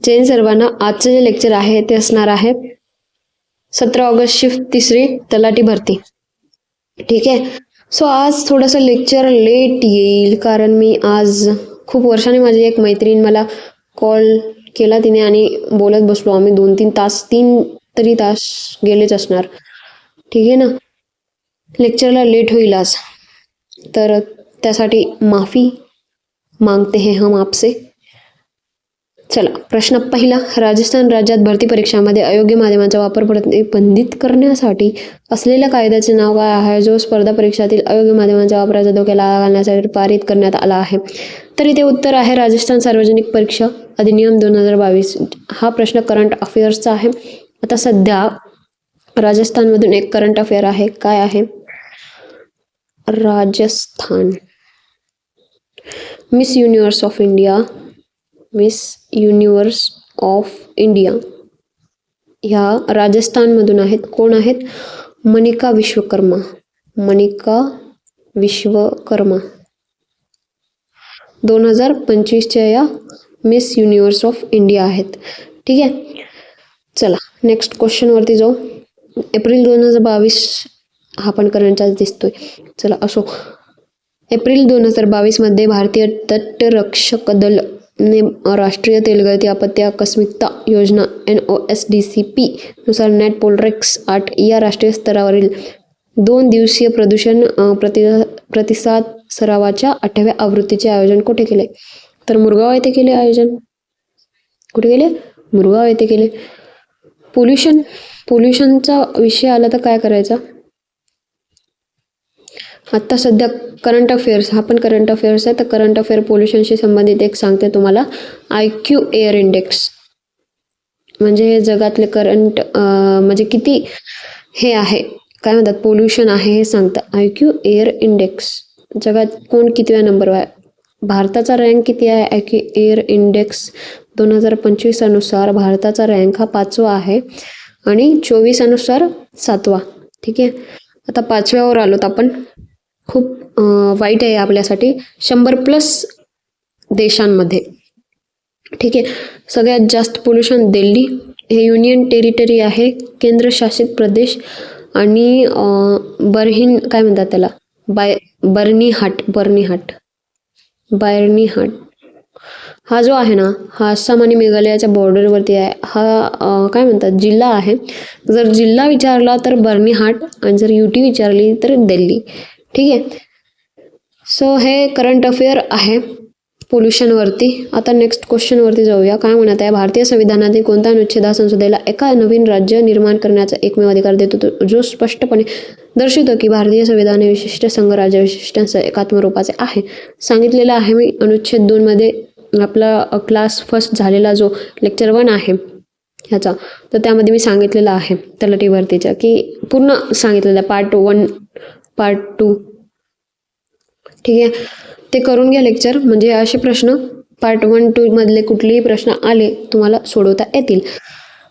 जैन सर्वांना आजचं जे लेक्चर आहे ते असणार आहे 17 ऑगस्ट शिफ्ट 3 तलाठी भरती. ठीक आहे. सो आज थोडंसं लेक्चर लेट येईल कारण मी आज खूप वर्षांनी माझी एक मैत्रीण मला कॉल केला तिने आणि बोलत बसलो आम्ही 2-3 तरी तास गेलेच असणार. ठीक आहे ना. लेक्चरला लेट होईल आज, तर त्यासाठी माफी मागते हैं हम आपसे. चला, प्रश्न पहिला. राजस्थान राज्यात भरती परीक्षामध्ये अयोग्य माध्यमांचा वापर प्रतिबंधित करण्यासाठी असलेल्या कायद्याचे नाव काय आहे जो स्पर्धा परीक्षातील अयोग्य माध्यमांच्या वापराचा धोक्याला आळा घालण्यासाठी पारित करण्यात आला आहे? तर इथे उत्तर आहे राजस्थान सार्वजनिक परीक्षा अधिनियम 2022. हा प्रश्न करंट अफेअर्सचा आहे. आता सध्या राजस्थानमधून एक करंट अफेअर आहे. काय आहे? Rajasthan miss universe of India ह्या राजस्थानमधून आहेत. कोण आहेत? मनिका विश्वकर्मा 2025च्या या मिस युनिव्हर्स ऑफ इंडिया आहेत. ठीक आहे. चला नेक्स्ट क्वेश्चनवरती जाऊ. एप्रिल 2022 हा पण करंटचाच दिसतोय. चला असो. एप्रिल 2022 भारतीय तटरक्षक दल ने राष्ट्रीय तेलगळती आपत्ती आकस्मिकता योजना NOSDCP नुसार नेट पोलरेक्स 8 या राष्ट्रीय स्तरावरील 2 दिवसीय प्रदूषण प्रतिसाद सरावाच्या 8व्या आवृत्तीचे आयोजन कुठे केले? तर मुरगाव येथे केले आयोजन. कुठे केले? मुरगाव येथे केले. पोल्युशनचा विषय आला तर काय करायचा? आत्ता सध्या करंट अफेअर्स, हा पण करंट अफेअर्स आहे. तर करंट अफेअर पोल्युशनशी संबंधित एक सांगते तुम्हाला. IQ एअर इंडेक्स म्हणजे हे जगातले करंट म्हणजे किती हे आहे काय म्हणतात पोल्युशन आहे हे सांगतं. IQ एअर इंडेक्स जगात कोण कितव्या नंबरवर आहे? भारताचा रँक किती आहे? IQ एअर इंडेक्स 2025 अनुसार भारताचा रँक हा 5वा आहे आणि 24 अनुसार 7वा. ठीक आहे. आता 5व्यावर आलोत आपण. खूप वाईट आहे आपल्यासाठी. 100+ देशांमध्ये. ठीक आहे. सगळ्यात जास्त पोल्युशन दिल्ली हे युनियन टेरिटरी आहे, केंद्रशासित प्रदेश आणि बर्हिन काय म्हणतात त्याला बर्निहाट हा जो आहे ना हा आसाम आणि मेघालयाच्या बॉर्डरवरती आहे. हा काय म्हणतात जिल्हा आहे. जर जिल्हा विचारला तर बर्निहाट आणि जर UT विचारली तर दिल्ली. ठीक आहे. सो हे करंट अफेअर आहे पोल्युशनवरती. आता नेक्स्ट क्वेश्चनवरती जाऊया. काय म्हणत आहे? भारतीय संविधानातील कोणता अनुच्छेद हा संसदेला एका नवीन राज्य निर्माण करण्याचा एकमेव अधिकार देतो जो स्पष्टपणे दर्शवतो की भारतीय संविधान हे विशिष्ट संघराज्य विशिष्टांसह एकात्म रूपाचे आहे? सांगितलेलं आहे मी अनुच्छेद 2 मध्ये आपला क्लास फर्स्ट झालेला जो लेक्चर 1 आहे ह्याचा, तर त्यामध्ये मी सांगितलेलं आहे तलाठी भरतीच्या की पूर्ण सांगितलेलं पार्ट 1 पार्ट 2. ठीक आहे. ते करून घ्या लेक्चर, म्हणजे असे प्रश्न पार्ट 1-2 मधले कुठलेही प्रश्न आले तुम्हाला सोडवता येतील.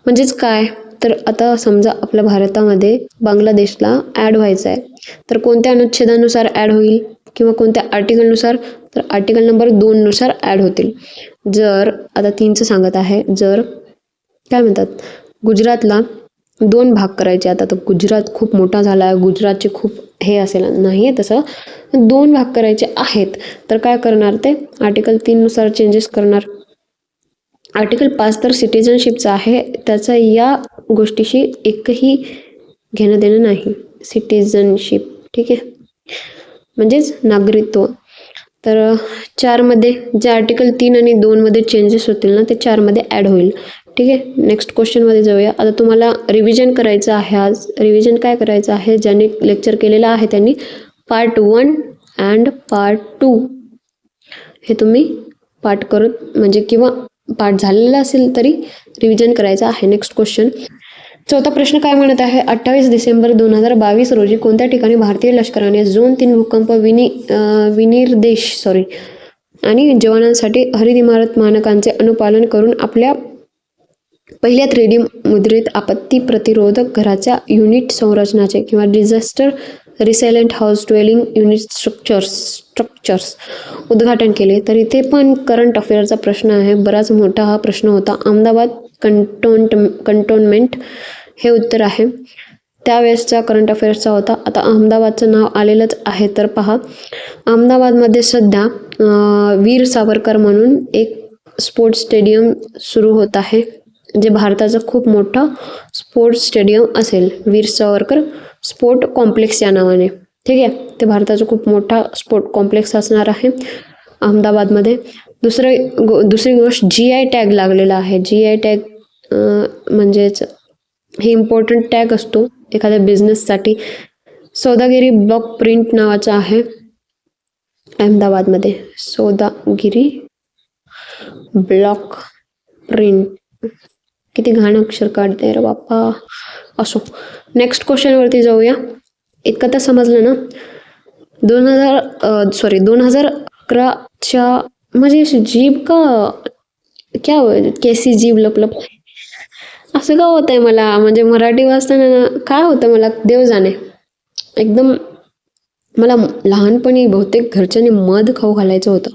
म्हणजेच काय तर आता समजा आपल्या भारतामध्ये बांगलादेशला ॲड व्हायचं आहे तर कोणत्या अनुच्छेदानुसार ॲड होईल किंवा कोणत्या आर्टिकलनुसार? तर आर्टिकल नंबर 2 नुसार ॲड होतील. जर आता 3चं सांगत आहे. जर काय म्हणतात गुजरातला 2 भाग करायचे. आता तर गुजरात खूप मोठा झाला आहे, गुजरातचे खूप हे असेल नाही आहे तसं, 2 भाग करायचे आहेत तर काय करणार? ते आर्टिकल 3 नुसार चेंजेस करणार. आर्टिकल 5 तर सिटिझनशिपचा आहे, त्याचा या गोष्टीशी एकही घेणं देणं नाही. सिटिझनशिप ठीक आहे म्हणजेच नागरिकत्व. तर 4 मध्ये जे आर्टिकल 3 आणि 2 मध्ये चेंजेस होतील ना ते 4 मध्ये ॲड होईल. ठीक आहे. नेक्स्ट क्वेश्चनमध्ये जाऊया. आता तुम्हाला रिव्हिजन करायचं आहे आज. रिव्हिजन काय करायचं आहे? ज्यांनी लेक्चर केलेलं आहे त्यांनी पार्ट 1 अँड पार्ट 2 हे तुम्ही पाठ करत म्हणजे किंवा पाठ झालेला असेल तरी रिव्हिजन करायचं आहे. Next question. 4था प्रश्न काय म्हणत आहे? 28 डिसेंबर 2022 रोजी कोणत्या ठिकाणी भारतीय लष्कराने झोन 3 भूकंप विनिर्देश आणि जवानांसाठी हरित इमारत मानकांचे अनुपालन करून आपल्या पहिल्या 3D मुद्रित आपत्ती प्रतिरोधक घराच्या युनिट संरचनाचे किंवा disaster resilient house dwelling unit structures उद्घाटन केले. तर इथे पण करंट अफेअरचा प्रश्न आहे, बराच मोठा हा प्रश्न होता. अहमदाबाद कंटोन्मेंट हे उत्तर आहे. त्यावेळेसचा करंट अफेअर्सचा होता. आता अहमदाबादचं नाव आलेलंच आहे. तर पहा, अहमदाबादमध्ये सध्या वीर सावरकर म्हणून एक स्पोर्ट्स स्टेडियम सुरू होत आहे, जे भारताचं खूप मोठं स्पोर्ट्स स्टेडियम असेल. वीर सावरकर स्पोर्ट कॉम्प्लेक्स या नावाने. ठीक आहे, ते भारताचा खूप मोठा स्पोर्ट कॉम्प्लेक्स असणार आहे अहमदाबादमध्ये. दुसरी गोष्ट GI टॅग लागलेला आहे. GI टॅग म्हणजेच हे इम्पॉर्टंट टॅग असतो एखाद्या बिझनेससाठी. सौदागिरी ब्लॉक प्रिंट नावाचा आहे अहमदाबादमध्ये. Saudagiri block print. किती घाण अक्षर काढते रे बाप्पा. असो, नेक्स्ट क्वेश्चनवरती जाऊया. इतकं तर समजलं ना. 2011च्या म्हणजे जीभ का क्या कैसी जीभ लपलप असं का होत आहे मला. म्हणजे मराठी वाचताना ना काय होतं मला देव जाणे. एकदम मला लहानपणी बहुतेक घरच्यांनी मध खाऊ घालायचं होतं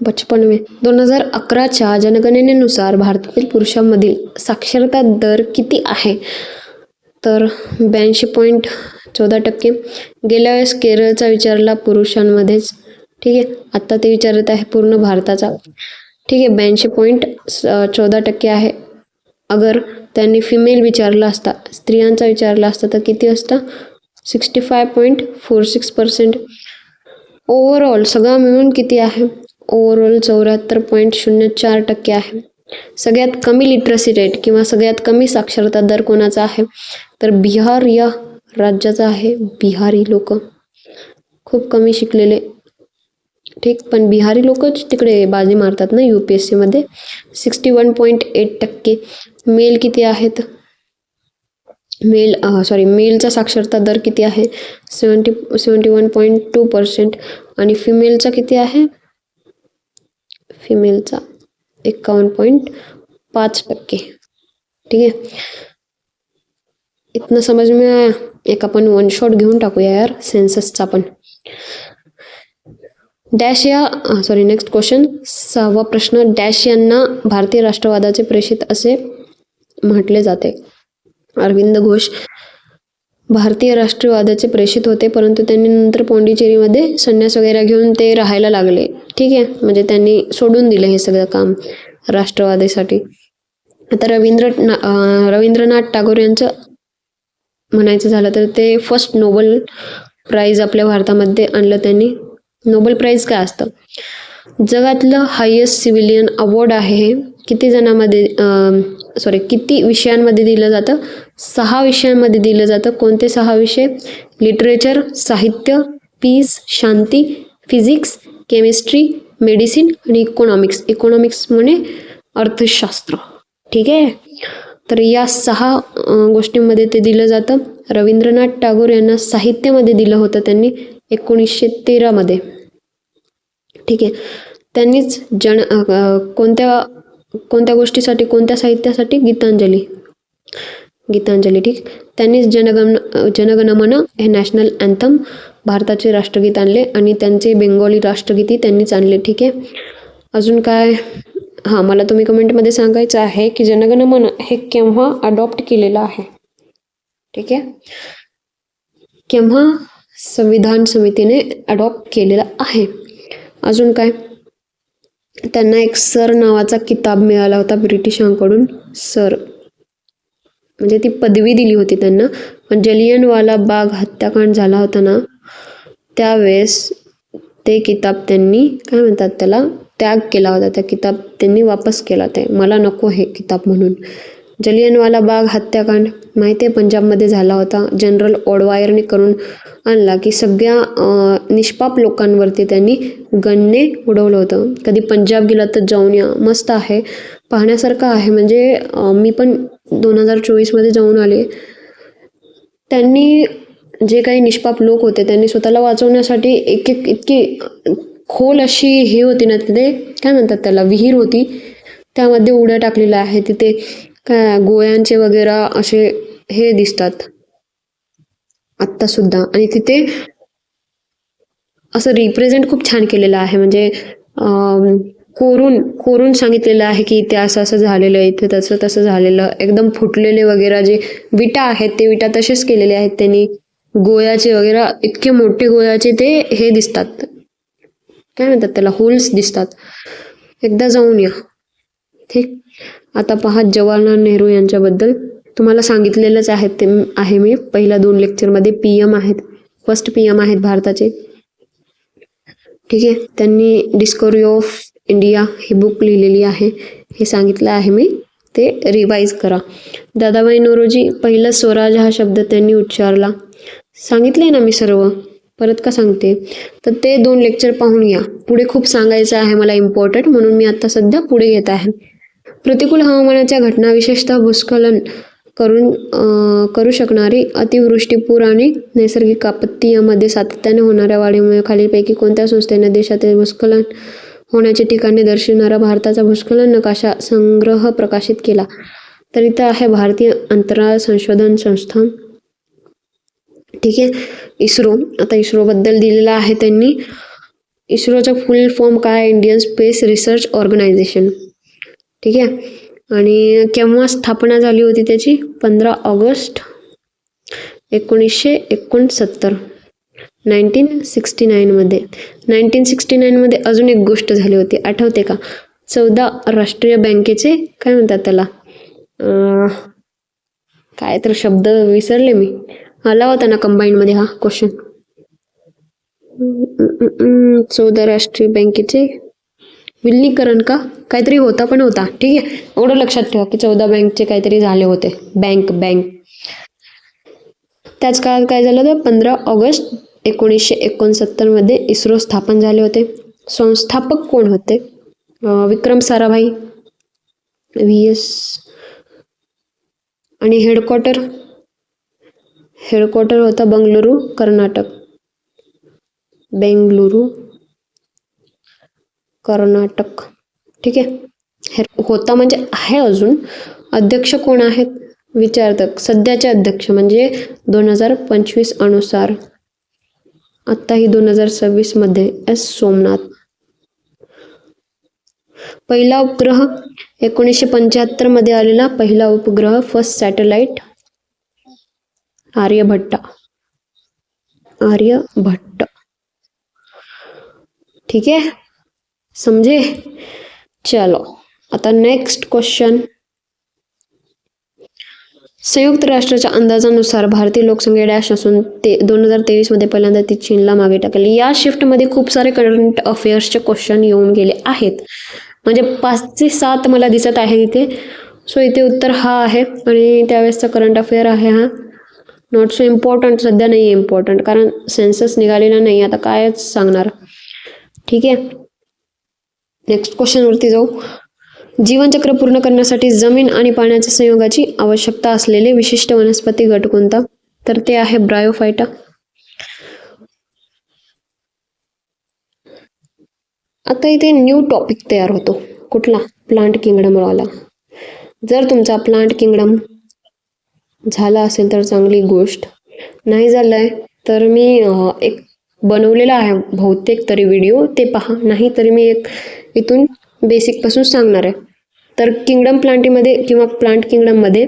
बचपन में. 2011च्या जनगणनेनुसार भारतातील पुरुषांमधील साक्षरता दर किती आहे? तर 82.14%. गेल्या वेळेस केरळचा विचारला पुरुषांमध्येच. ठीक आहे, आत्ता ते विचारत आहे पूर्ण भारताचा. ठीक आहे, 82.14% आहे. अगर त्यांनी फिमेल विचारला असता, स्त्रियांचा विचारला असता तर किती असता? 65.46%. ओव्हरऑल सगळं मिळून किती आहे? ओव्हरऑल 74.04% आहे. सगळ्यात कमी लिटरसी रेट किंवा सगळ्यात कमी साक्षरता दर कोणाचा आहे? तर बिहार या राज्याचा आहे. बिहारी लोक खूप कमी शिकलेले. ठीक, पण बिहारी लोकच तिकडे बाजी मारतात ना UPSC मध्ये. 61.8%. मेल किती आहेत? मेलचा साक्षरता दर किती आहे? 71.2%. आणि फिमेलचा किती आहे? फिमेलचा 51.5%. ठीक आहे, इतना समज में आया. एक आपण वन शॉट घेऊन टाकूया यार सेन्ससचा पण. नेक्स्ट क्वेश्चन, 6वा प्रश्न. डॅश यांना भारतीय राष्ट्रवादाचे प्रेषित असे म्हटले जाते. अरविंद घोष भारतीय राष्ट्रवादाचे प्रेषित होते, परंतु त्यांनी नंतर पॉंडिचेरीमध्ये संन्यास वगैरे घेऊन ते राहायला लागले. ठीक आहे, म्हणजे त्यांनी सोडून दिलं हे सगळं काम राष्ट्रवादासाठी. आता रवींद्रनाथ टागोर यांचं म्हणायचं झालं तर ते फर्स्ट नोबेल प्राईज आपल्या भारतामध्ये आणलं त्यांनी. नोबेल प्राईज काय असतं? जगातलं हायेस्ट सिव्हिलियन अवॉर्ड आहे हे. किती विषयांमध्ये दिलं जातं? 6 विषयांमध्ये दिलं जातं. कोणते 6 विषय? लिटरेचर, साहित्य, पीस, शांती, फिजिक्स, केमिस्ट्री, मेडिसिन आणि इकॉनॉमिक्स म्हणजे अर्थशास्त्र. ठीक आहे, तर या 6 गोष्टींमध्ये ते दिलं जातं. रवींद्रनाथ टागोर यांना साहित्यामध्ये दिलं होतं त्यांनी 1913 मध्ये. ठीक आहे, त्यांनीच कोणत्या गोष्टीसाठी, कोणत्या साहित्यासाठी? गीतांजली. ठीक, त्यांनीच जनगणमन हे नॅशनल अँथम भारताचे राष्ट्रगीत आणले आणि त्यांचे बेंगॉली राष्ट्रगीतही त्यांनीच आणले. ठीक आहे, अजून काय? मला तुम्ही कमेंटमध्ये सांगायचं आहे की जनगणमन हे केव्हा अडॉप्ट केलेलं आहे. ठीक आहे, केव्हा संविधान समितीने अडॉप्ट केलेला आहे. अजून काय? त्यांना एक सर नावाचा किताब मिळाला होता ब्रिटिशांकडून. सर म्हणजे ती पदवी दिली होती त्यांना. पण जलियनवाला बाग हत्याकांड झाला होता ना, त्यावेळेस ते किताब त्यांनी काय म्हणतात त्याला त्याग केला होता. त्या किताब त्यांनी वापस केला. ते मला नको हे किताब म्हणून. जलियनवाला बाग हत्याकांड माहिती आहे पंजाबमध्ये झाला होता. जनरल ओडवायरने करून आणला की सगळ्या निष्पाप लोकांवरती त्यांनी गनने उडवलं होतं. कधी पंजाब गेला तर जाऊन या, मस्त आहे, पाहण्यासारखं आहे. म्हणजे मी पण 2024मध्ये जाऊन आले. त्यांनी जे काही निष्पाप लोक होते त्यांनी स्वतःला वाचवण्यासाठी इतकी खोल अशी हे होती ना, तिथे काय म्हणतात त्याला विहीर होती, त्यामध्ये उड्या टाकलेल्या आहे. तिथे काय गोळ्यांचे वगैरे असे हे दिसतात, आत्तासुद्धा. आणि तिथे असं रिप्रेझेंट खूप छान केलेलं आहे, म्हणजे कोरून कोरून सांगितलेलं आहे की इथे असं असं झालेलं, इथे तसं तसं झालेलं. एकदम फुटलेले वगैरे जे विटा आहेत ते विटा तसेच केलेले आहेत त्यांनी. गोळ्याचे वगैरे इतके मोठे गोळ्याचे ते हे दिसतात, काय म्हणतात त्याला, होल्स दिसतात. एकदा जाऊन या. ठीक. आता पहा जवाहरलाल नेहरू यांच्याबद्दल. तुम्हाला सांगितलेलंच आहे ते आहे मी पहिल्या 2 लेक्चरमध्ये. PM आहेत, फर्स्ट PM आहेत भारताचे. ठीक आहे. त्यांनी discovery of India he book लिहिलेली आहे, हे सांगितलं आहे मी, ते रिवाईज करा. दादाभाई नौरोजी पहिला स्वराज हा शब्द त्यांनी उच्चारला, सांगितले ना मी सर्व, परत का सांगते. तर ते 2 लेक्चर पाहून या. पुढे खूप सांगायचं आहे मला इम्पॉर्टंट, म्हणून मी आता सध्या पुढे घेत आहे. प्रतिकूल हवामानाच्या घटना, विशेषतः भूस्खलन करू शकणारी अतिवृष्टी, पूर आणि नैसर्गिक आपत्ती यामध्ये सातत्याने होणाऱ्या वाढीमुळे खालीलपैकी कोणत्या संस्थेने देशातील भूस्खलन होण्याचे ठिकाणे दर्शविणारा भारताचा भूस्खलन नकाशा संग्रह प्रकाशित केला? तर इथं आहे भारतीय अंतराळ संशोधन संस्था. ठीक आहे. इस्रो. आता इस्रोबद्दल दिलेलं आहे त्यांनी. इस्रोचा फुल फॉर्म काय? Indian space research organisation. ठीक आहे. आणि केव्हा स्थापना झाली होती त्याची? 15 ऑगस्ट 1969, 1969 मध्ये. 1969 मध्ये अजून एक गोष्ट झाली होती, आठवते का? 14 राष्ट्रीय बँकेचे काय म्हणतात त्याला, काय तर शब्द विसरले मी, आला होता ना कंबाईंड मध्ये हा क्वेश्चन. 14 राष्ट्रीय बँकेचे विलिनीकरण का काहीतरी होता, पण होता. ठीक आहे. एवढं लक्षात ठेवा की 14 बँकचे काहीतरी झाले होते. बँक त्याच काळात काय झालं होतं? 15 ऑगस्ट 1969 मध्ये इस्रो स्थापन झाले होते. संस्थापक कोण होते? विक्रम साराभाई, VS. आणि हेडक्वार्टर होता बंगळुरू, कर्नाटक. ठीक आहे. होता म्हणजे आहे अजून. अध्यक्ष कोण आहेत? विचारतक. सध्याचे अध्यक्ष म्हणजे 2025 अनुसार, आत्ताही 2026 मध्ये S. सोमनाथ. पहिला उपग्रह 1975 मध्ये आलेला पहिला उपग्रह, फर्स्ट सॅटेलाइट, आर्यभट्ट. ठीक आहे, समजे. चलो आता नेक्स्ट क्वेश्चन. संयुक्त राष्ट्राच्या अंदाजानुसार भारतीय लोकसंख्या डॅश असून ते 2023 मध्ये पहिल्यांदा ती चीनला मागे टाकली. या शिफ्टमध्ये खूप सारे करंट अफेअर्सचे क्वेश्चन येऊन गेले आहेत, म्हणजे 5 ते 7 मला दिसत आहे इथे. सो इथे उत्तर हा आहे आणि त्यावेळेसचा करंट अफेअर आहे हा. नॉट सो इम्पॉर्टंट, सध्या नाही आहे इम्पॉर्टंट, कारण सेन्सस निघालेला नाही, आता कायच सांगणार. ठीक आहे. नेक्स्ट क्वेश्चनवरती जाऊ. जीवनचक्र पूर्ण करण्यासाठी जमीन आणि पाण्याच्या संयोगाची आवश्यकता असलेले विशिष्ट वनस्पती गट कोणता? तर ते आहे ब्रायोफायटा. आता इथे न्यू टॉपिक तयार होतो. कुठला? प्लांट किंगडम वाला. जर तुमचा प्लांट किंगडम झाला असेल तर चांगली गोष्ट, नाही झालाय तर मी एक बनवलेला आहे बहुतेक तरी व्हिडिओ, ते पहा. नाही तरी मी एक इथून बेसिक पासून सांगणार आहे. तर किंगडम प्लांटीमध्ये किंवा प्लांट किंगडममध्ये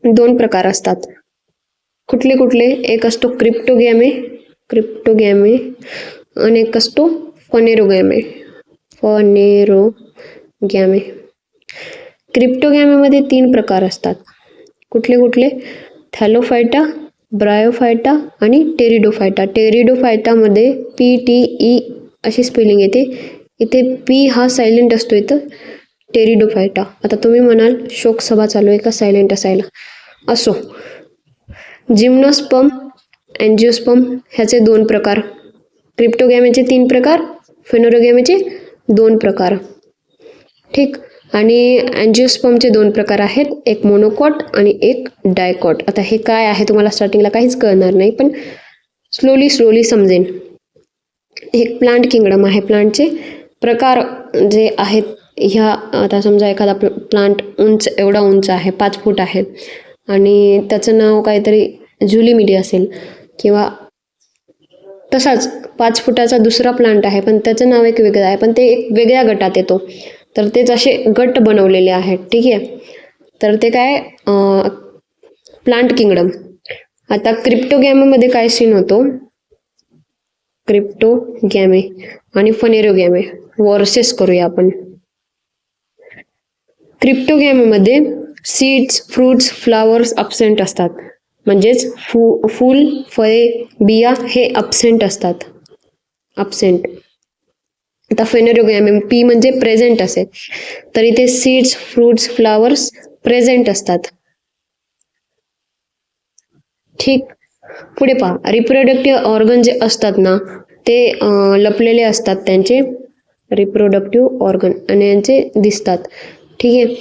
2 प्रकार असतात. कुठले कुठले? एक असतो क्रिप्टोगॅमे आणि एक असतो फनेरोगॅमे. क्रिप्टोगॅमेमध्ये 3 प्रकार असतात. कुठले कुठले? थॅलोफायटा, ब्रायोफायटा आणि टेरिडोफायटा. टेरिडोफायटामध्ये PTE अशी स्पेलिंग येते. इथे P हा सायलेंट असतो इथं, टेरिडोफायटा. आता तुम्ही म्हणाल शोकसभा चालू आहे का सायलेंट असायला? असो. जिम्नोस्पर्म, अँजिओस्पर्म ह्याचे 2 प्रकार. क्रिप्टोगॅमेचे 3 प्रकार, फेनोरोगॅमेचे 2 प्रकार. ठीक. आणि अँजिओस्पर्मचे 2 प्रकार आहेत, एक मोनोकॉट आणि एक डायकॉट. आता हे काय आहे तुम्हाला स्टार्टिंगला काहीच कळणार नाही, पण स्लोली समजेन. एक प्लांट किंगडम आहे. प्लांटचे प्रकार जे आहेत ह्या, आता समजा एखादा प्लांट एवढा उंच आहे, 5 फूट आहे आणि त्याचं नाव काहीतरी झुलिमिली असेल, किंवा तसाच 5 फुटाचा दुसरा प्लांट आहे पण त्याचं नाव एक वेगळं आहे, पण ते एक वेगळ्या गटात येतो. तर तेच असे गट बनवलेले आहेत. ठीक आहे, तर ते काय प्लांट किंगडम. आता क्रिप्टोगॅमेमध्ये काय सीन होतो, क्रिप्टोगॅमे आणि फनेरोगॅमे वर्सेस करूया आपण. क्रिप्टोगॅमेमध्ये सीड्स, फ्रुट्स, फ्लावर्स अब्सेंट असतात, म्हणजेच फूल, फळे, बिया हे अब्सेंट असतात, अब्सेंट. आता फेनेरोगॅमे पी म्हणजे प्रेझेंट असेल, तर इथे सीड्स, फ्रुट्स, फ्लावर्स प्रेझेंट असतात. ठीक, पुढे पहा, रिप्रोडक्टिव्ह ऑर्गन जे असतात ना ते लपलेले असतात त्यांचे रिप्रोडक्टिव्ह ऑर्गन आणि यांचे दिसतात. ठीक आहे,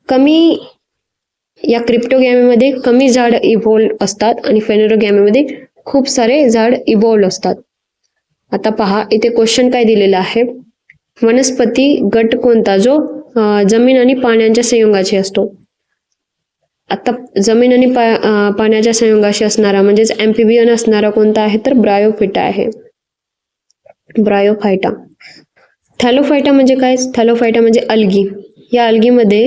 कमी या क्रिप्टोगॅमेमध्ये कमी झाड इव्हॉल्व असतात आणि फेनेरोगॅमेमध्ये खूप सारे झाड इव्हॉल्व असतात. आता पहा, इथे क्वेश्चन काय दिलेला आहे, वनस्पती गट कोणता जो जमीन आणि पाण्याच्या संयोगाशी असतो. आता जमीन आणि पाण्याच्या संयोगाशी असणारा म्हणजेच ॲम्फिबियन असणारा कोणता आहे, तर ब्रायोफिटा आहे, ब्रायोफायटा. थॅलोफायटा म्हणजे काय, थॅलोफायटा म्हणजे अल्गी. या अल्गीमध्ये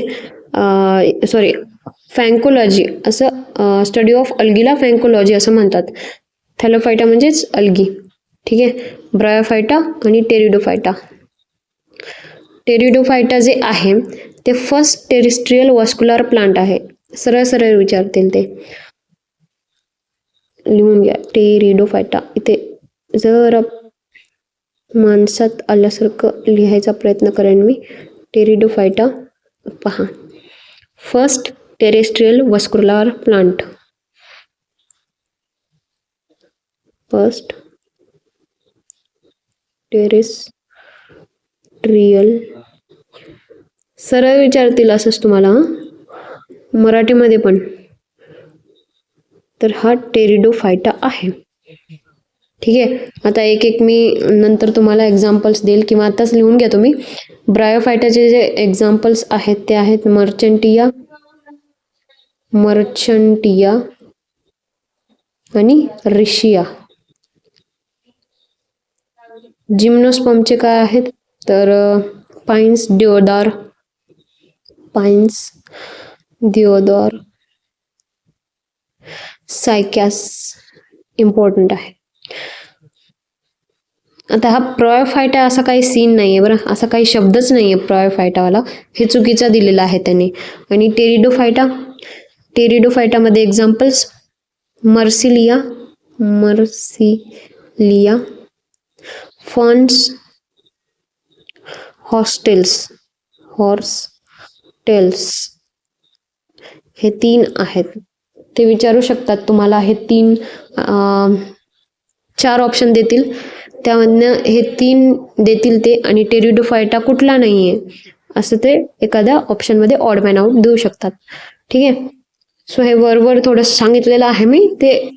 फँकोलॉजी असं स्टडी ऑफ अल्गीला फँकोलॉजी असं म्हणतात. थॅलोफायटा म्हणजेच अल्गी. ठीक आहे, ब्रायोफायटा आणि टेरिडोफायटा. टेरिडोफायटा जे आहे ते फर्स्ट टेरेस्ट्रियल वॉस्क्युलर प्लांट आहे. सरळ सरळ विचारतील ते, लिहून घ्या टेरिडोफायटा. इथे जर माणसात आल्यासारखं लिहायचा प्रयत्न करेन मी. टेरिडोफायटा पहा, first terrestrial vascular plant, first terrestrial. सरळ विचारतील असंच तुम्हाला मराठीमध्ये पण. तर हा टेरिडोफायटा आहे. ठीक आहे, आता एक एक मी नंतर तुम्हाला एक्झाम्पल्स देईल किंवा आताच लिहून घ्या तुम्ही. ब्रायोफायटाचे जे एक्झाम्पल्स आहेत ते आहेत मर्चंटिया आणि रिशिया. जिम्नोस्पर्मचे काय आहेत, तर पाईन्स दिओदार, सायकॅस इम्पॉर्टंट आहे. आता हा ब्रायोफायटा असा काही सीन नाहीये बरं, असा काही शब्दच नाहीये ब्रायोफायटावाला, हे चुकीचा दिलेला आहे त्याने. आणि टेरिडोफायटामध्ये एक्झाम्पल्स मर्सिलिया, फॉन्स, हॉर्सटेल्स हे 3 आहेत. ते विचारू शकतात तुम्हाला, हे 4 ऑप्शन देतील, त्यामधनं हे 3 देतील ते, आणि टेरिडोफायटा कुठला नाहीये असं ते एखाद्या ऑप्शनमध्ये ऑड मॅन आउट देऊ शकतात. ठीक आहे, सो हे वर थोडं सांगितलेलं आहे मी, ते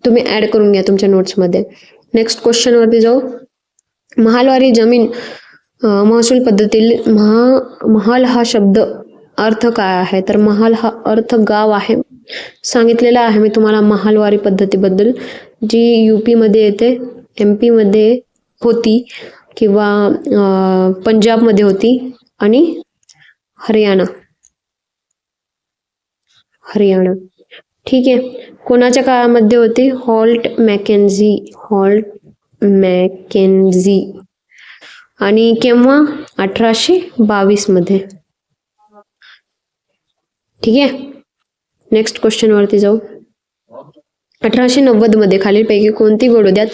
तुम्ही ॲड करून घ्या तुमच्या नोट्समध्ये. नेक्स्ट क्वेश्चनवरती जाऊ. महालवारी जमीन महसूल पद्धतीतील महाल हा शब्द अर्थ काय आहे, तर महाल हा अर्थ गाव आहे. सांगितलेलं आहे मी तुम्हाला महालवारी पद्धतीबद्दल, जी UP मध्ये येते, MP मध्ये होती किंवा पंजाबमध्ये होती आणि हरियाणा. ठीक आहे, कोणाच्या काळामध्ये होती, हॉल्ट मॅकेन्झी. आणि केव्हा, 1822 मध्ये. ठीक आहे, नेक्स्ट क्वेश्चन वरती जाऊ. 1890 मध्ये खालीलपैकी कोणती बडोद्यात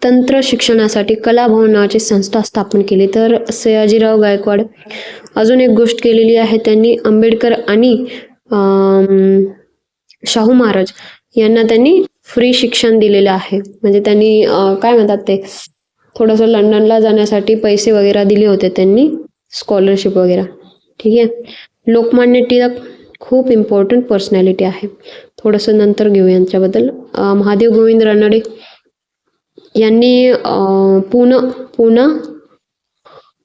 तंत्र शिक्षणासाठी कलाभवन नावाची संस्था स्थापन केली, तर सयाजीराव गायकवाड. अजून एक गोष्ट केलेली आहे त्यांनी, आंबेडकर आणि शाहू महाराज यांना त्यांनी फ्री शिक्षण दिलेलं आहे. म्हणजे त्यांनी काय म्हणतात ते, थोडंसं लंडनला जाण्यासाठी पैसे वगैरे दिले होते त्यांनी, स्कॉलरशिप वगैरे. ठीक आहे, लोकमान्य टिळक खूप इम्पॉर्टंट पर्सनॅलिटी आहे, थोडंसं नंतर घेऊ यांच्याबद्दल. महादेव गोविंद रानडे यांनी पुणे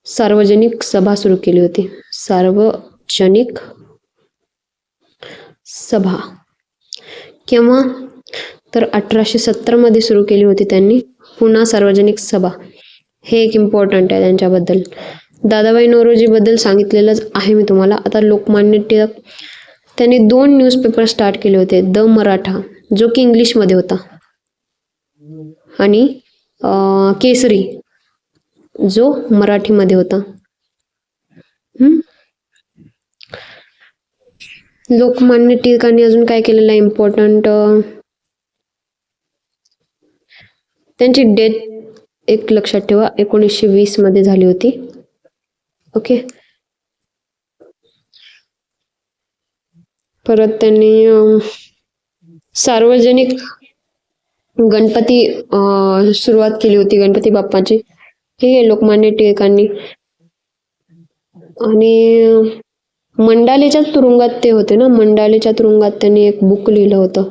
सार्वजनिक सभा सुरू केली होती, सार्वजनिक सभा. केव्हा, तर 1870मध्ये सुरू केली होती त्यांनी. पुन्हा सार्वजनिक सभा, हे एक इम्पॉर्टंट आहे त्यांच्याबद्दल. दादाभाई नौरोजीबद्दल सांगितलेलंच आहे मी तुम्हाला. आता लोकमान्य टिळक, त्यांनी 2 न्यूजपेपर स्टार्ट केले होते. द मराठा, जो की इंग्लिशमध्ये होता, आणि केसरी, जो मराठीमध्ये होता. लोकमान्य टिळकांनी अजून काय केलेलं आहे इम्पॉर्टंट, त्यांची डेथ एक लक्षात ठेवा 1920 मध्ये झाली होती. ओके. परत त्यांनी सार्वजनिक गणपती सुरुवात केली होती, गणपती बाप्पाची. ठीक आहे, लोकमान्य टिळकांनी. आणि मंडालेच्या तुरुंगात ते होते ना, मंडालेच्या तुरुंगात त्यांनी एक बुक लिहिलं होतं.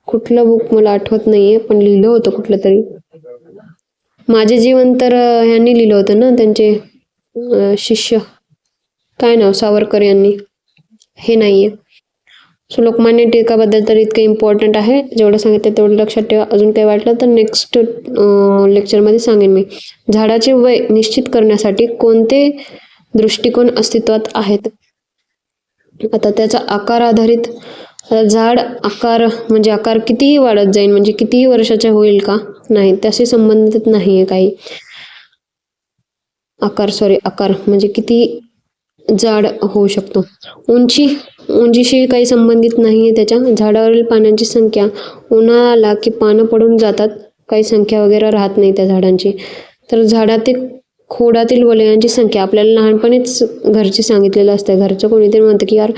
कुठलं बुक मला आठवत नाहीये, पण लिहिलं होतं कुठलं तरी. माझे जीवन तर ह्यांनी लिहिलं होतं ना, त्यांचे शिष्य, काय नाव, सावरकर यांनी. हे नाहीये. सो लोकमान्य टिळकाबद्दल तर इतकं इम्पॉर्टंट आहे. जेवढं सांगितलं तेवढं लक्षात ठेवा. अजून काही वाटलं तर नेक्स्ट लेक्चरमध्ये सांगेन मी. झाडाचे वय निश्चित करण्यासाठी कोणते दृष्टिकोन अस्तित्वात आहेत? आता त्याचा आकार आधारित, झाड आकार म्हणजे आकार कितीही वाढत जाईल, म्हणजे कितीही वर्षाचे होईल का? नाही, त्याशी संबंधित नाहीये काही. आकार म्हणजे किती जाड होऊ शकतो. उंचीशी काही संबंधित नाहीये त्याच्या. झाडावरील पानांची संख्या, उन्हाळा आला की पानं पडून जातात, काही संख्या वगैरे राहत नाही त्या झाडांची. तर झाडातील खोडातील वलयांची संख्या आपल्याला लहानपणीच घरची सांगितलेलं असतं. घरचं कोणीतरी म्हणतं की यार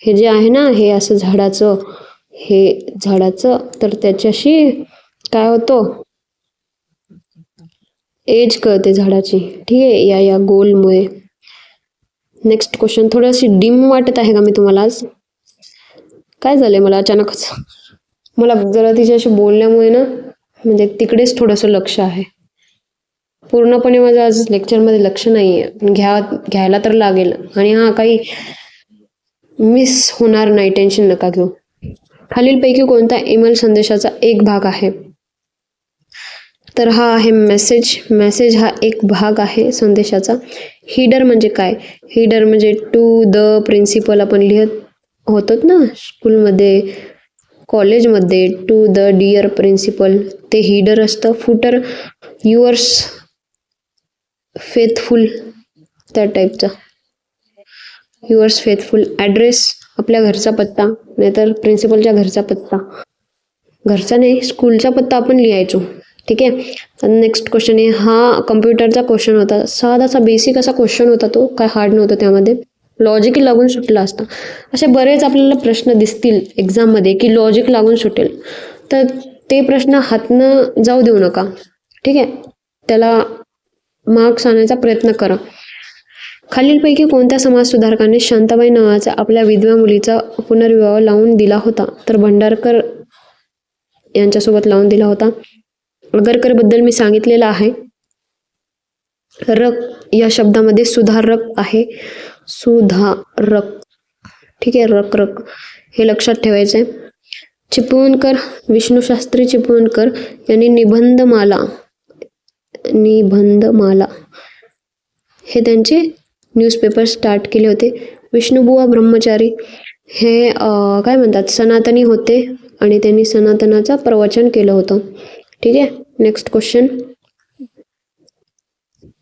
हे जे आहे ना, हे असं झाडाचं तर त्याच्याशी काय होतं, एज कळते झाडाची. ठीक आहे, या गोलमुळे. Next question. थोडीशी डिम वाटत आहे का मी तुम्हाला आज? काय झालंय मला अचानकच, मला जरा तिच्याशी बोलल्यामुळे ना, म्हणजे तिकडेच थोडंसं लक्ष आहे. पूर्णपणे माझं आज लेक्चरमध्ये लक्ष नाहीये. घ्यायला तर लागेल. आणि काही मिस होणार नाही, टेन्शन नका घेऊ. खालीलपैकी कोणता ईमेल संदेशाचा एक भाग आहे? तर हा आहे मेसेज हा एक भाग आहे संदेशाचा. हीडर म्हणजे काय? हीडर म्हणजे टू द प्रिन्सिपल आपण लिहत होतो ना स्कूलमध्ये, कॉलेजमध्ये, टू द डिअर प्रिन्सिपल, ते हीडर असतं. फुटर युअर्स फेथफुल, त्या टाईपचा युअर्स फेथफुल. ॲड्रेस आपल्या घरचा पत्ता, नाहीतर प्रिन्सिपलच्या घरचा पत्ता. घरचा नाही, स्कूलचा पत्ता आपण लिहायचो. ठीक आहे. नेक्स्ट क्वेश्चन आहे, हा कम्प्युटरचा क्वेश्चन होता. साधासा बेसिक असा क्वेश्चन होता तो, काय हार्ड नव्हतं त्यामध्ये. लॉजिक लागून सुटला असता. असे बरेच आपल्याला प्रश्न दिसतील एक्झाममध्ये की लॉजिक लागून सुटेल, तर ते प्रश्न हातनं जाऊ देऊ नका. ठीक आहे, त्याला मार्क्स आणायचा प्रयत्न करा. खालीलपैकी कोणत्या समाजसुधारकाने शांताबाई नावाच्या आपल्या विधवा मुलीचा पुनर्विवाह लावून दिला होता? तर भंडारकर यांच्यासोबत लावून दिला होता. आगरकर बद्दल मी सांगितलेलं आहे. रक या शब्दामध्ये सुधारक आहे, सुधारक. ठीक आहे, रक हे लक्षात ठेवायचं आहे. चिपळूणकर, विष्णुशास्त्री चिपळूणकर यांनी निबंधमाला हे त्यांचे न्यूजपेपर स्टार्ट केले होते. विष्णुबुवा ब्रह्मचारी हे काय म्हणतात, सनातनी होते आणि त्यांनी सनातनाचं प्रवचन केलं होतं. ठीक आहे. Next question.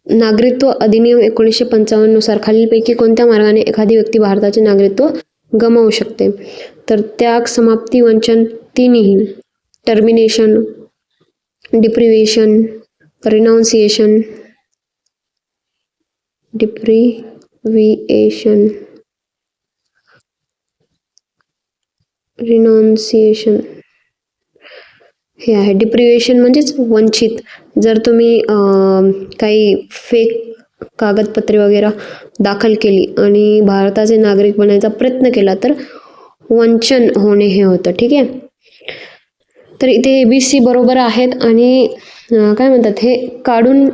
नागरिकत्व अधिनियम 1955 नुसार खालीलपैकी कोणत्या मार्गाने एखादी व्यक्ती भारताचे नागरिकत्व गमावू शकते? तर त्याग, समाप्ती, वंचन, तिन्ही. टर्मिनेशन, डिप्रिव्हेशन, रिनाऊन्सिएशन, रिनाऊन्सिएशन हे आहे. डिप्रिव्हेशन म्हणजेच वंचित. जर तुम्ही काही फेक कागदपत्रे वगैरे दाखल केली आणि भारताचे नागरिक बनायचा प्रयत्न केला तर वंचन होणे हे होतं. ठीक आहे. तर इथे ABC बरोबर आहेत आणि काय म्हणतात, हे काढून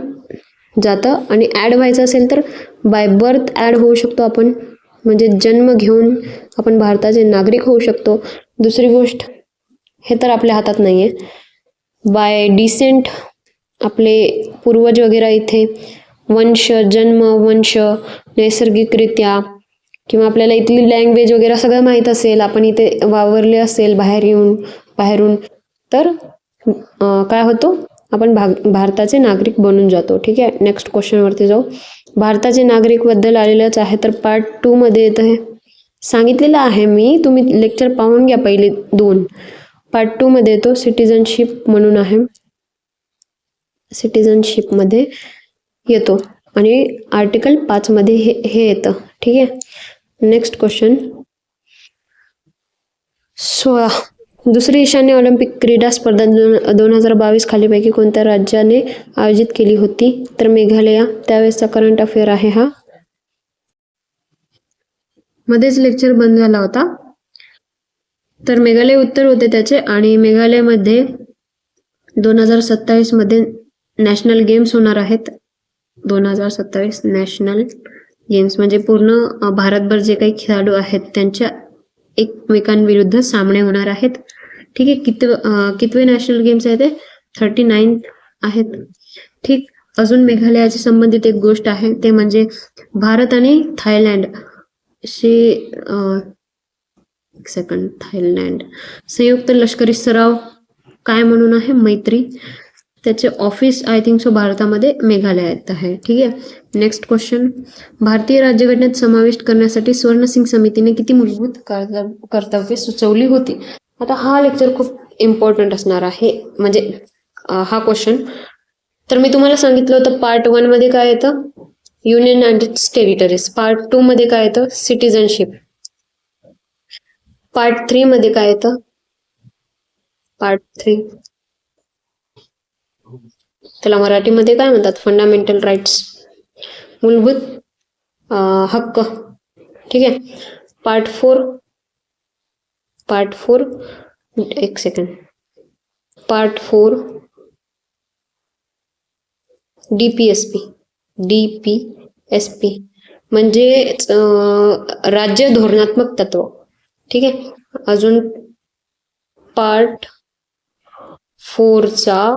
जातं. आणि ॲड व्हायचं असेल तर बाय बर्थ ॲड होऊ शकतो आपण, म्हणजे जन्म घेऊन आपण भारताचे नागरिक होऊ शकतो. दुसरी गोष्ट, हे तर आपल्या हातात नाही आहे. बाय डिसेंट आपले पूर्वज वगैरे इथे, वंश, जन्म, वंश, नैसर्गिकरित्या, किंवा आपल्याला इथली लँग्वेज वगैरे सगळं माहीत असेल, आपण इथे वावरले असेल बाहेरून, तर काय होतो, आपण भारताचे नागरिक बनून जातो. ठीक आहे, नेक्स्ट क्वेश्चनवरती जाऊ. भारताचे नागरिक बद्दल आलेलंच आहे, तर पार्ट 2 मध्ये येतं हे. सांगितलेलं आहे मी, तुम्ही लेक्चर पाहून घ्या पहिले 2. पार्ट 2 मध्ये येतो सिटिझनशिप म्हणून आहे, सिटिझनशिप मध्ये येतो आणि आर्टिकल 5 मध्ये हे येतं. ठीक आहे, नेक्स्ट क्वेश्चन 16. दुसरी ईशान्य ऑलिम्पिक क्रीडा स्पर्धा 2022 खालीपैकी कोणत्या राज्याने आयोजित केली होती, तर मेघालय. त्यावेळेसचा करंट अफेअर आहे हा. मध्येच लेक्चर बंद झाला होता, तर मेघालय उत्तर होते त्याचे. आणि मेघालयमध्ये 2027 मध्ये नॅशनल गेम्स होणार आहेत. 2027 नॅशनल गेम्स म्हणजे पूर्ण भारतभर जे काही खेळाडू आहेत त्यांच्या एकमेकांविरुद्ध सामने होणार आहेत. ठीक आहे, कितवे नॅशनल गेम्स आहे ते? 39 आहेत. ठीक, अजून मेघालयाशी संबंधित एक गोष्ट आहे, ते म्हणजे भारत आणि थायलंड थायलंड संयुक्त लष्करी सराव काय म्हणून आहे? मैत्री. त्याचे ऑफिस आय थिंक सो भारतामध्ये मेघालयात आहे. ठीक आहे, नेक्स्ट क्वेश्चन. भारतीय राज्यघटनेत समाविष्ट करण्यासाठी स्वर्णसिंग समितीने किती मूलभूत कर्तव्ये सुचवली होती? आता हा लेक्चर खूप इम्पॉर्टंट असणार आहे, म्हणजे हा क्वेश्चन. तर मी तुम्हाला सांगितलं होतं पार्ट 1 मध्ये काय येतं? Union and it's territories. Part 2 मध्ये काय येतं? सिटिझनशिप. पार्ट 3 मध्ये काय येतं? पार्ट 3 त्याला मराठीमध्ये काय म्हणतात? फंडामेंटल राईट्स, मूलभूत हक्क. ठीक आहे, पार्ट 4 एक सेकंड. पार्ट 4 डीपीएसपी म्हणजे राज्य धोरणात्मक तत्व. ठीक आहे, अजून पार्ट 4 चा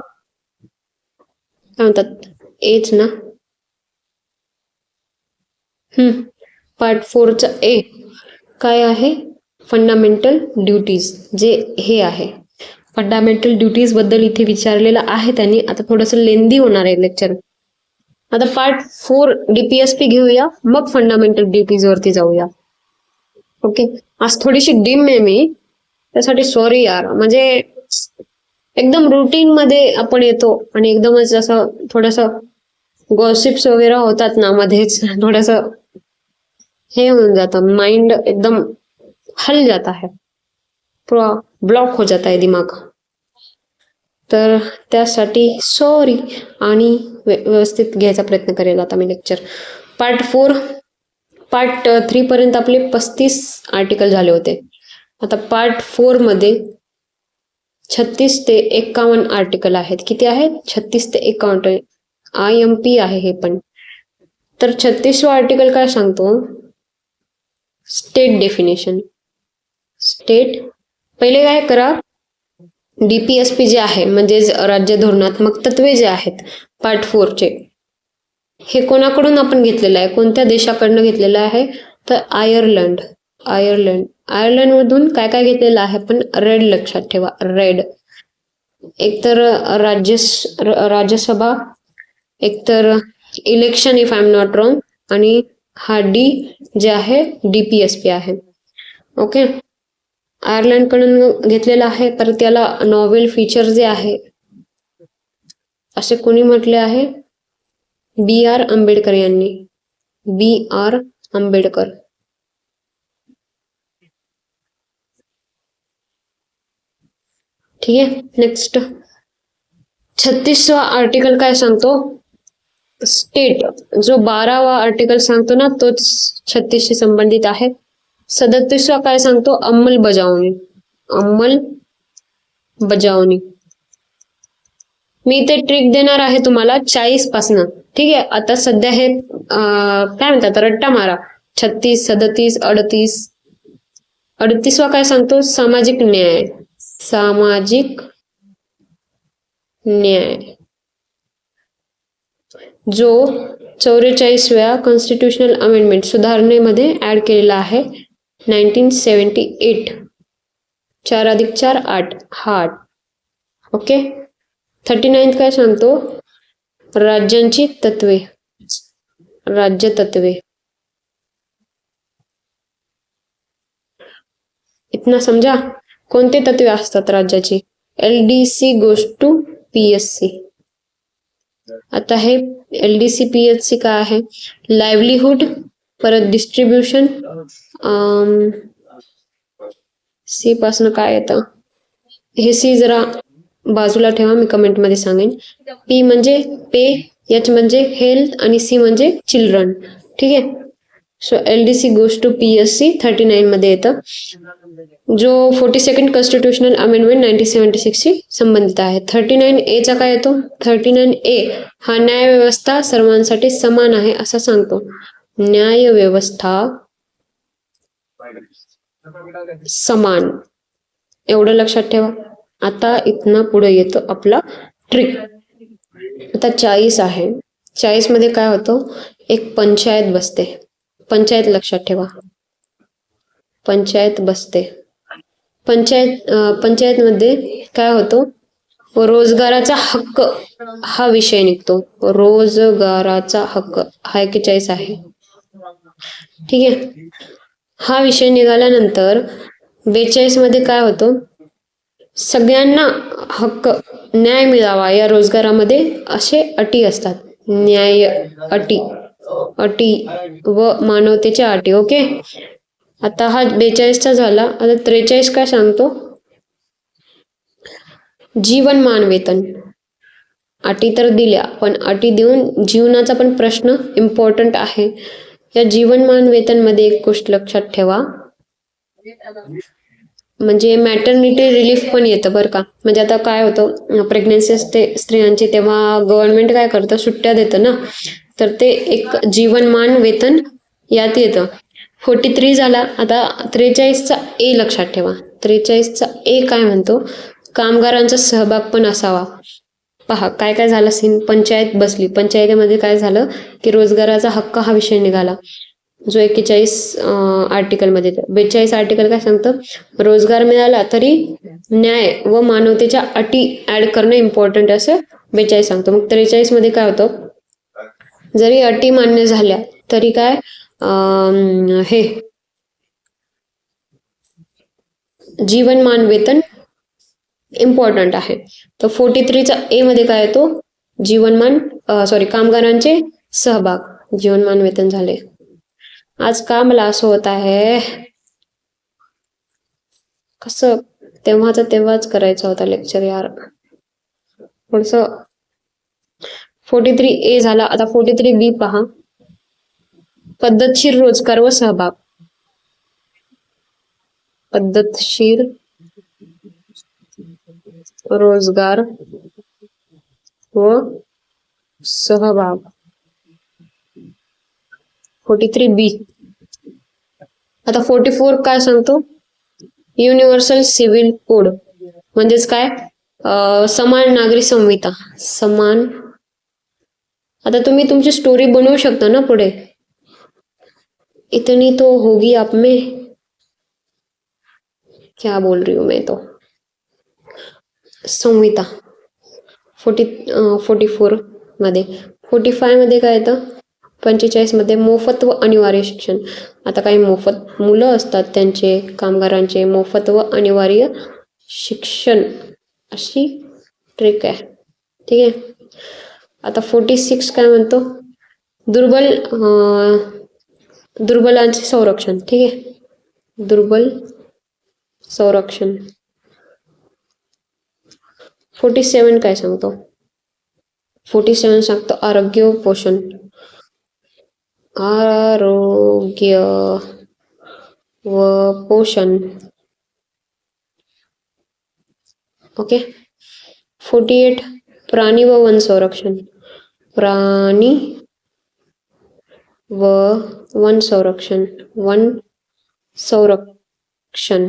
काय म्हणतात? एच ना. पार्ट 4 चा ए काय आहे? फंडामेंटल ड्युटीज, जे हे आहे. फंडामेंटल ड्युटीज बद्दल इथे विचारलेलं आहे त्यांनी. आता थोडंसं लेंदी होणार आहे लेक्चर. आता पार्ट 4 डीपीएसपी घेऊया, मग फंडामेंटल ड्युटीज वरती जाऊया. ओके, आज थोडीशी डिम आहे मी, त्यासाठी सॉरी यार. म्हणजे एकदम रुटीन मध्ये आपण येतो आणि एकदमच असं थोडंसं गॉसिप्स वगैरे होतात ना मध्येच, थोडंसं हे होऊन जातं, माइंड एकदम हल जाता है, पूरा ब्लॉक हो जाता है दिमाग. तर त्यासाठी सॉरी, आणि व्यवस्थित घ्यायचा प्रयत्न करेल आता मी लेक्चर. पार्ट 3 पर्यंत आपले 35 आर्टिकल झाले होते. आता पार्ट 4 मध्ये 36 ते 51 आर्टिकल आहेत. किती आहेत? 36 ते 51. IMP आहे हे पण. तर 36वा आर्टिकल काय सांगतो? State definition. स्टेट पहिले काय करा, डीपीएसपी जे आहे म्हणजेच राज्य धोरणात्मक तत्वे जे आहेत पार्ट 4 चे, हे कोणाकडून आपण घेतलेलं आहे? कोणत्या देशाकडनं घेतलेलं आहे? तर आयर्लंड मधून काय काय घेतलेलं आहे? पण रेड लक्षात ठेवा, रेड. एकतर राज्यसभा, एकतर election if I am not wrong, आणि हा डी जे आहे डीपीएसपी आहे. ओके, आयर्लंड कडून घेतलेला आहे. तर त्याला नॉवेल फीचर जे आहे असे कोणी म्हटले आहे? BR आंबेडकर यांनी. BR आंबेडकर. ठीक आहे, नेक्स्ट 36वा आर्टिकल काय सांगतो? स्टेट. जो 12वा आर्टिकल सांगतो ना तोच 36 शी संबंधित आहे. 37वा काय सांगतो? अंमलबजावणी. मी इथे ट्रिक देणार आहे तुम्हाला 40 पासन. ठीक आहे, आता सध्या हे काय म्हणतात, रट्टा मारा. 36, 37, 38. 38वा काय सांगतो? सामाजिक न्याय. सामाजिक न्याय जो 44व्या कॉन्स्टिट्यूशनल अमेंडमेंट सुधारणेमध्ये ऍड केलेला आहे 1978. 4+4 8. ओके. 39 काय सांगतो? राज्यांची तत्वे. राज्यतत्वे. इतना समजा. कोणते तत्वे असतात राज्याची? LDC goes to PSC. आता हे LDC PSC काय आहे? लाईव्हलीहूड, परत डिस्ट्रीब्युशन, सी पासून काय येतं हे सी जरा बाजूला ठेवा, मी कमेंटमध्ये सांगेन. P म्हणजे पे, H म्हणजे हेल्थ आणि C म्हणजे चिल्ड्रन. ठीक आहे. So LDC goes to PSC 39 मध्ये येतं, जो 42nd कॉन्स्टिट्यूशनल अमेंडमेंट 1976 शी संबंधित आहे. 39A चा काय येतो? 39A हा न्याय व्यवस्था सर्वांसाठी समान आहे असं सांगतो. न्याय व्यवस्था समान, एवढं लक्षात ठेवा. आता इथनं पुढे येतो आपला ट्रिक. आता 40 आहे. 40 मध्ये काय होतं? एक पंचायत बसते. पंचायत लक्षात ठेवा. पंचायत बसते. पंचायतमध्ये काय होतं? रोजगाराचा हक्क हा विषय निघतो. रोजगाराचा हक्क हा 41 आहे. ठीक आहे. हा विषय निघाल्यानंतर 42 मध्ये काय होतं? सगळ्यांना हक्क, न्याय मिळावा या रोजगारामध्ये असे अटी असतात. न्याय अटी, अटी व मानवतेच्या अटी. ओके. आता हा 42चा झाला. आता 43 काय सांगतो? जीवनमान वेतन. अटी तर दिल्या, पण अटी देऊन जीवनाचा पण प्रश्न इम्पॉर्टंट आहे. या जीवनमान वेतन मध्ये एक गोष्ट लक्षात ठेवा, म्हणजे मॅटर्निटी रिलीफ पण येतं बरं का. म्हणजे आता काय होतं, प्रेग्नन्सी असते स्त्रियांची तेव्हा गव्हर्नमेंट काय करतं? सुट्ट्या देतं ना, तर ते एक जीवनमान वेतन यात येतं. 43 झाला. आता 43चा A लक्षात ठेवा. 43चा A काय म्हणतो? कामगारांचा सहभाग पण असावा. पहा काय काय झालं सीन. पंचायत बसली. पंचायतीमध्ये काय झालं की रोजगाराचा हक्क हा विषय निघाला, जो 41 आर्टिकलमध्ये. 42 आर्टिकल काय सांगतं? रोजगार मिळाला तरी न्याय व मानवतेच्या अटी ऍड करणं इम्पॉर्टंट असं 42 सांगतो. मग 43 मध्ये काय होतं? जरी अटी मान्य झाल्या तरी काय हे जीवनमान वेतन इम्पॉर्टंट आहे. तर 43चा A मध्ये काय येतो? जीवनमान कामगारांचे सहभाग, जीवनमान वेतन झाले. आज का मला असं होत आहे? कसं तेव्हाच करायचा होता लेक्चर यार. थोडस 43A झाला. आता 43B पहा. पद्धतशीर रोजगार व सहभाग. पद्धतशीर रोजगार व सहभाग. 43B. आता 44 काय सांगतो? युनिव्हर्सल सिव्हिल कोड, म्हणजेच काय? समान नागरी संहिता. समान. आता तुम्ही तुमची स्टोरी बनवू शकता ना पुढे. इतनी तो होगी आप में, क्या बोल रही हूँ मैं तो. संहिता 44 मध्ये. 45 मध्ये काय येतं? 45 मध्ये मोफत व अनिवार्य शिक्षण. आता काही मोफत मुलं असतात त्यांचे, कामगारांचे मोफत व अनिवार्य शिक्षण अशी ट्रिक आहे. ठीक आहे. आता 46 काय म्हणतो? दुर्बलांचे संरक्षण. ठीक आहे. दुर्बल संरक्षण. 47 काय सांगतो? 47 सांगतो आरोग्य व पोषण. आरोग्य व पोषण. ओके. 48 प्राणी व वन संरक्षण. प्राणी व वन संरक्षण. वन संरक्षण.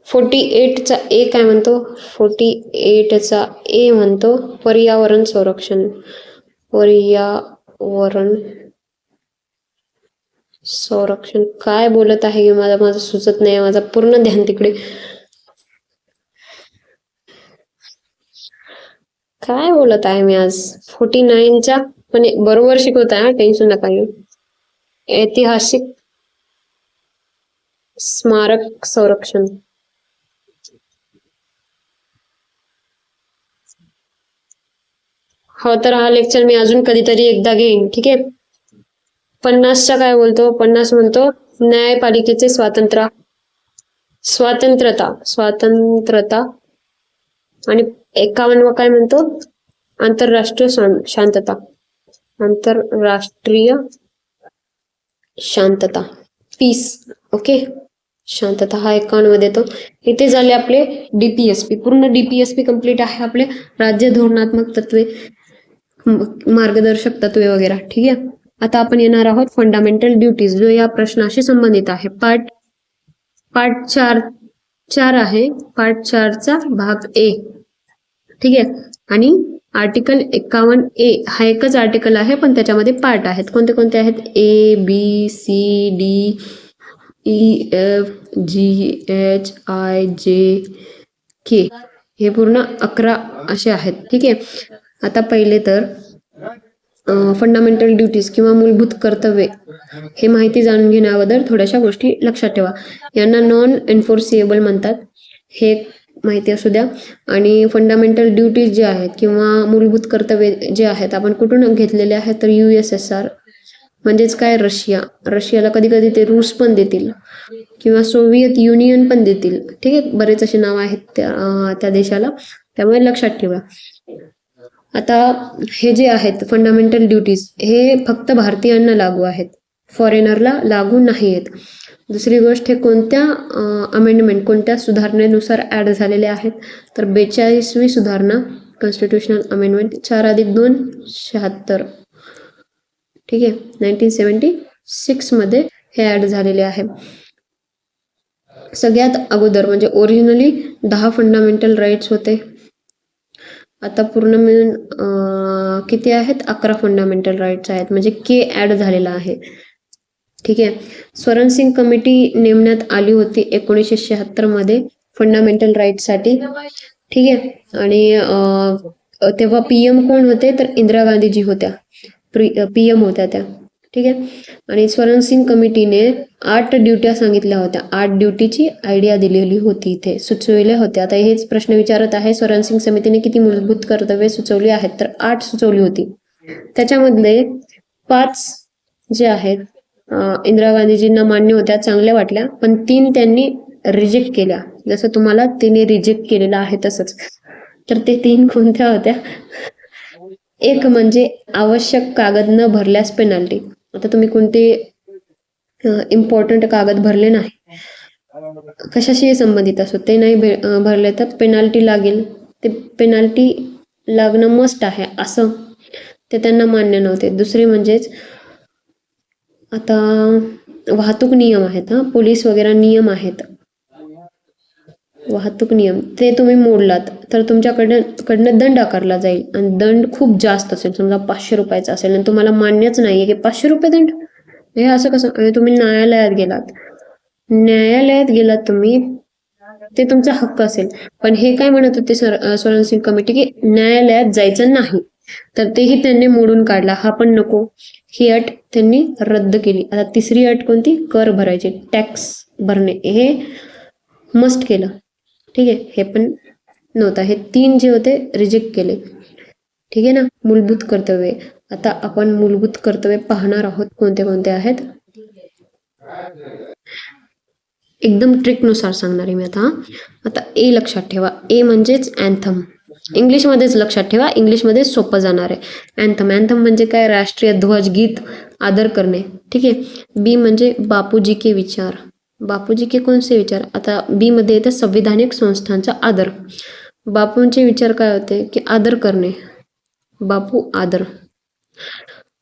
48चा ए काय म्हणतो? 48चा ए म्हणतो पर्यावरण संरक्षण. पर्यावरण संरक्षण काय बोलत आहे माझं सुचत नाही. माझं पूर्ण ध्यान तिकडे. काय बोलत आहे मी आज? 49चा पण बरोबर शिकवत आहे, टेन्शन नका घेऊ. ऐतिहासिक स्मारक संरक्षण. हो, तर हा लेक्चर मी अजून कधीतरी एकदा घेईन, ठीक आहे. 50चा काय बोलतो? 50 म्हणतो न्यायपालिकेचे स्वातंत्र्यता. आणि 51 काय म्हणतो? आंतरराष्ट्रीय शांतता. पीस. ओके, शांतता हा 51 मध्ये येतो. इथे झाले आपले डीपीएसपी. पूर्ण डीपीएसपी कंप्लीट आहे आपले. राज्य धोरणात्मक तत्वे, मार्गदर्शक तत्वे वगैरे, ठीक आहे. आता आपण येणार आहोत फंडामेंटल ड्युटीज, जो या प्रश्नाशी संबंधित आहे. पार्ट 4 आहे. पार्ट 4चा भाग ए, ठीक आहे. आणि आर्टिकल 51A हा एकच आर्टिकल आहे, पण त्याच्यामध्ये पार्ट आहेत. कोणते कोणते आहेत? A, B, C, D, E, F, G, H, I, J, K. हे पूर्ण 11 असे आहेत, ठीक आहे. आता पहिले तर फंडामेंटल ड्युटीज किंवा मूलभूत कर्तव्ये हे माहिती जाणून घेण्याबद्दल थोड्याशा गोष्टी लक्षात ठेवा. यांना नॉन एन्फोर्सिएबल म्हणतात, हे माहिती असू द्या. आणि फंडामेंटल ड्युटीज जे आहेत किंवा मूलभूत कर्तव्ये जे आहेत आपण कुठून घेतलेले आहेत? तर USSR म्हणजेच काय? रशियाला कधी कधी ते रूस पण देतील किंवा सोव्हिएत युनियन पण देतील, ठीक आहे. बरेच असे नाव आहेत त्या देशाला, त्यामुळे लक्षात ठेवा. आता हे जे आहेत फंडामेंटल ड्युटीज हे फक्त भारतीयांना लागू आहेत, फॉरेनरला लागू नाही आहेत. दुसरी गोष्ट, हे कोणत्या अमेंडमेंट, कोणत्या सुधारणेनुसार ॲड झालेले आहेत? तर 42वी सुधारणा, कॉन्स्टिट्युशनल अमेंडमेंट 4+2 76, ठीक आहे. 1976 मध्ये हे ॲड झालेले आहे. सगळ्यात अगोदर म्हणजे ओरिजिनली 10 फंडामेंटल राईट्स होते. आता पूर्ण मिळून किती आहेत? 11 फंडामेंटल राईट्स आहेत, म्हणजे के ॲड झालेला आहे, ठीक आहे. स्वरण सिंग कमिटी नेमण्यात आली होती 1976 मध्ये फंडामेंटल राईट्ससाठी, ठीक आहे. आणि तेव्हा PM कोण होते? तर इंदिरा गांधीजी होत्या, PM होत्या त्या, ठीक आहे. आणि स्वरण सिंग कमिटीने 8 ड्युट्या सांगितल्या होत्या. 8 ड्युटीची आयडिया दिलेली होती, इथे सुचवल्या होत्या. आता हेच प्रश्न विचारत आहे, स्वरण सिंग समितीने किती मूलभूत कर्तव्ये सुचवली आहेत? तर 8 सुचवली होती. त्याच्यामधले 5 जे आहेत इंदिरा गांधीजींना मान्य होत्या, चांगल्या वाटल्या, पण 3 त्यांनी रिजेक्ट केल्या. जसं तुम्हाला तिने रिजेक्ट केलेलं आहे तसंच. तर ते 3 कोणत्या होत्या? एक म्हणजे आवश्यक कागद न भरल्यास पेनल्टी. आता तुम्ही कोणते इम्पॉर्टंट कागद भरले नाही, कशाशी संबंधित असो, ते नाही भरले तर पेनल्टी लागेल. ते पेनल्टी लागणं मस्ट आहे असं ते त्यांना मान्य नव्हते. दुसरे म्हणजेच आता वाहतूक नियम आहेत, पोलीस वगैरे नियम आहेत, वाहतूक नियम, ते तुम्ही मोडलात तर तुमच्याकडनं दंड आकारला जाईल. आणि दंड खूप जास्त असेल, समजा 500 रुपयाचा असेल आणि तुम्हाला मान्यच नाहीये की 500 रुपये दंड, हे असं कसं? आणि तुम्ही न्यायालयात गेलात तुम्ही, ते तुमचा हक्क असेल. पण हे काय म्हणत होते स्वरण सिंग कमिटी की न्यायालयात जायचं नाही, तर तेही त्यांनी मोडून काढला. हा पण नको, ही अट त्यांनी रद्द केली. आता तिसरी अट कोणती? कर भरायचे, टॅक्स भरणे, हे मस्ट केलं, ठीक आहे. हे पण नव्हतं. हे 3 जे होते रिजेक्ट केले, ठीक आहे ना. मूलभूत कर्तव्ये. आता आपण मूलभूत कर्तव्ये पाहणार आहोत कोणते कोणते आहेत, एकदम ट्रिकनुसार सांगणार आहे मी आता ए लक्षात ठेवा. ए म्हणजेच अँथम, इंग्लिशमध्येच लक्षात ठेवा, इंग्लिशमध्येच सोपं जाणार आहे. अँथम म्हणजे काय? राष्ट्रीय ध्वज गीत आदर करणे, ठीक आहे. बी म्हणजे बापूजी के विचार. बापूजी के कोणते विचार? आता बी मध्ये येतं संविधानिक संस्थांचा आदर. बापूंचे विचार काय होते? की आदर करणे, बापू आदर.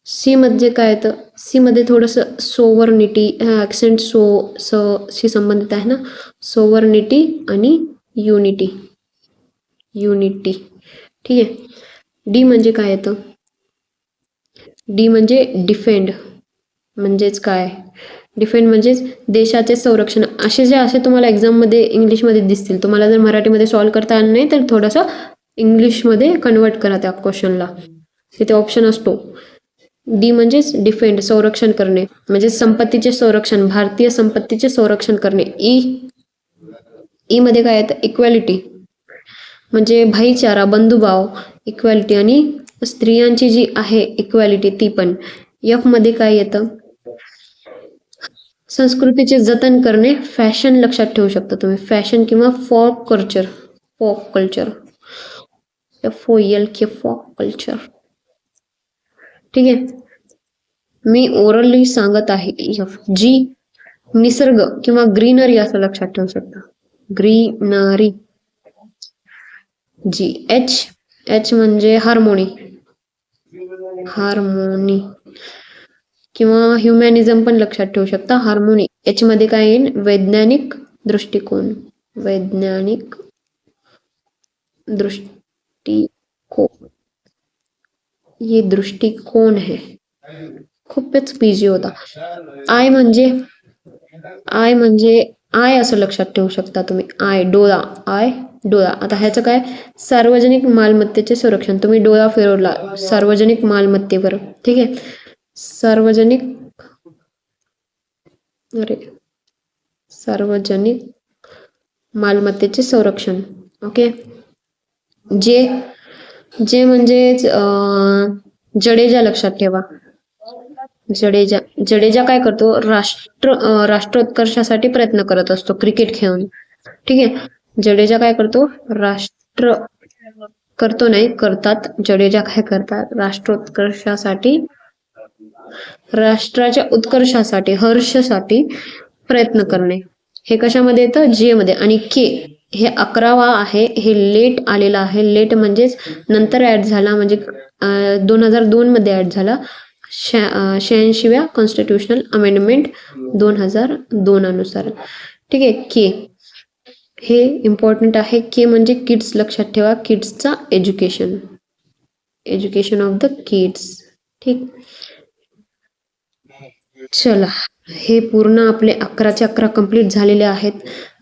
सी मध्ये काय येतं, सी मध्ये थोडंसं सोवर्निटी, ॲक्सेंट शी संबंधित आहे ना, सोवर्निटी आणि युनिटी, युनिटी. ठीक आहे. डी म्हणजे काय येतं, डी म्हणजे डिफेंड, म्हणजेच काय, डिफेंड म्हणजेच देशाचे संरक्षण. असे तुम्हाला एक्झाममध्ये इंग्लिशमध्ये दिसतील. तुम्हाला जर मराठीमध्ये सॉल्व करता आलं नाही तर थोडंसं इंग्लिशमध्ये कन्वर्ट करा त्या क्वेश्चनला, तिथे ऑप्शन असतो. डी म्हणजेच डिफेंड, संरक्षण करणे, म्हणजे संपत्तीचे संरक्षण, भारतीय संपत्तीचे संरक्षण करणे. ई मध्ये काय येतं, इक्वॅलिटी, म्हणजे भाईचारा, बंधुभाव, इक्वॅलिटी, आणि स्त्रियांची जी आहे इक्वॅलिटी ती पण. एफ मध्ये काय येतं, संस्कृतीचे जतन करणे, फॅशन लक्षात ठेवू शकता तुम्ही, फॅशन किंवा folk culture, folk culture, FOLK, folk culture. ठीक आहे. मी ओरली सांगत आहे. जी निसर्ग किंवा ग्रीनरी असं लक्षात ठेवू शकता, ग्रीनरी. जी एच म्हणजे हार्मोनी, हार्मोनी किंवा ह्युमॅनिझम पण लक्षात ठेवू शकता, हार्मोनी. एच मध्ये काय येईल, वैज्ञानिक दृष्टिकोन, वैज्ञानिक दृष्टिकोन, ये दृष्टिकोन है. खूपच बिझी होता. आय म्हणजे आय असं लक्षात ठेवू शकता तुम्ही, आय डोळा, आय डोळा. आता ह्याचं काय, सार्वजनिक मालमत्तेचे संरक्षण. तुम्ही डोळा फिरवला सार्वजनिक मालमत्तेवर, ठीक आहे, सार्वजनिक मालमत्तेचे संरक्षण. ओके. जे म्हणजेच जडेजा लक्षात ठेवा. जडेजा काय करतो, राष्ट्रोत्कर्षासाठी प्रयत्न करत असतो क्रिकेट खेळून. ठीक आहे. जडेजा काय करतो, करतात. जडेजा काय करतात, राष्ट्रोत्कर्षासाठी, राष्ट्राच्या उत्कर्षासाठी, हर्षासाठी प्रयत्न करणे. हे कशामध्ये येतं, जे मध्ये. आणि के हे 11वा आहे, हे लेट आलेला आहे. लेट म्हणजेच नंतर ऍड झाला, म्हणजे 2002 मध्ये ऍड झाला. 86व्या कॉन्स्टिट्यूशनल अमेंडमेंट 2002 अनुसार. ठीक आहे. के हे इम्पॉर्टंट आहे. के म्हणजे किड्स लक्षात ठेवा, किड्सचा education, education of the kids. ठीक. चला, हे पूर्ण आपले 11चे 11 कंप्लीट झालेले आहेत.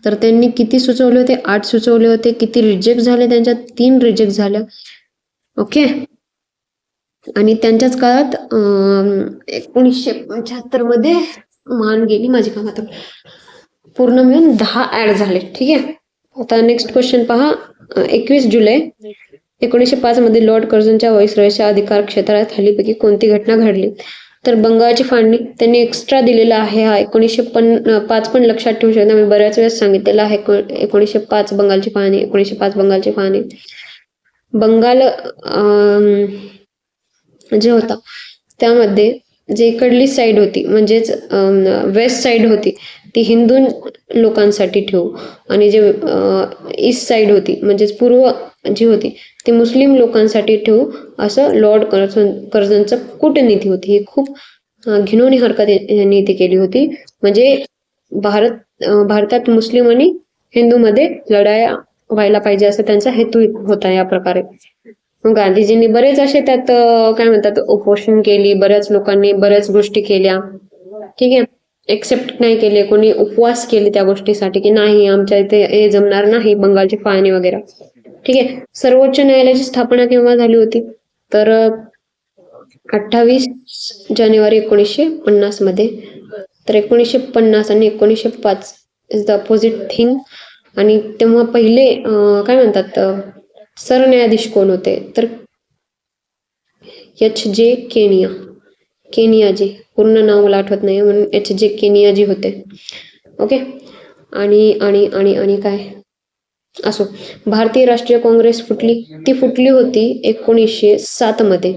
तर त्यांनी किती सुचवले होते, 8 सुचवले होते. किती रिजेक्ट झाले, त्यांच्यात 3 रिजेक्ट झाल्या. ओके. आणि त्यांच्याच काळात 1975 मध्ये मान गेली माझी कामातून, पूर्ण मिळून 10 ऍड झाले. ठीक आहे. आता नेक्स्ट क्वेश्चन पहा. 21 जुलै 1905 मध्ये लॉर्ड कर्झनच्या व्हाईसरॉयच्या अधिकार क्षेत्रात खालीपैकी कोणती घटना घडली. तर बंगालची फाळणी त्यांनी एक्स्ट्रा दिलेला आहे. हा 1905 पण लक्षात ठेवू शकता, मी बऱ्याच वेळेस सांगितलेलं आहे. 1905 बंगालची फाळणी, 1905 बंगालची फाळणी. बंगाल जे होता त्यामध्ये जे इकडली साईड होती, म्हणजेच वेस्ट साईड होती, ती हिंदू लोकांसाठी ठेवू, आणि जे ईस्ट साईड होती, म्हणजेच पूर्व जी होती, ती मुस्लिम लोकांसाठी ठेवू, असं लॉर्ड कर्झनचं कूटनीती होती. ही खूप घिणवणी हरकत नीती केली होती. म्हणजे भारतात मुस्लिम आणि हिंदूमध्ये लढाया व्हायला पाहिजे असं त्यांचा हेतू होता. या प्रकारे गांधीजींनी बरेच असे त्यात काय म्हणतात उपोषण केली, बऱ्याच लोकांनी बऱ्याच गोष्टी केल्या. ठीक आहे. एक्सेप्ट नाही केले, कोणी उपवास केले त्या गोष्टीसाठी की नाही आमच्या इथे हे जमणार नाही, बंगालची फाळणी वगैरे. ठीक आहे. सर्वोच्च न्यायालयाची स्थापना केव्हा झाली होती, तर 28 जानेवारी 1950 मध्ये. तर 1950 आणि 1905 इज द अपोजिट थिंग. आणि तेव्हा पहिले काय म्हणतात सरन्यायाधीश कोण होते, तर HJ केनियाजी, पूर्ण नाव मला आठवत नाही म्हणून HJ केनियाजी होते. ओके. आणि काय असो, भारतीय राष्ट्रीय काँग्रेस ती फुटली होती 1907 मध्ये.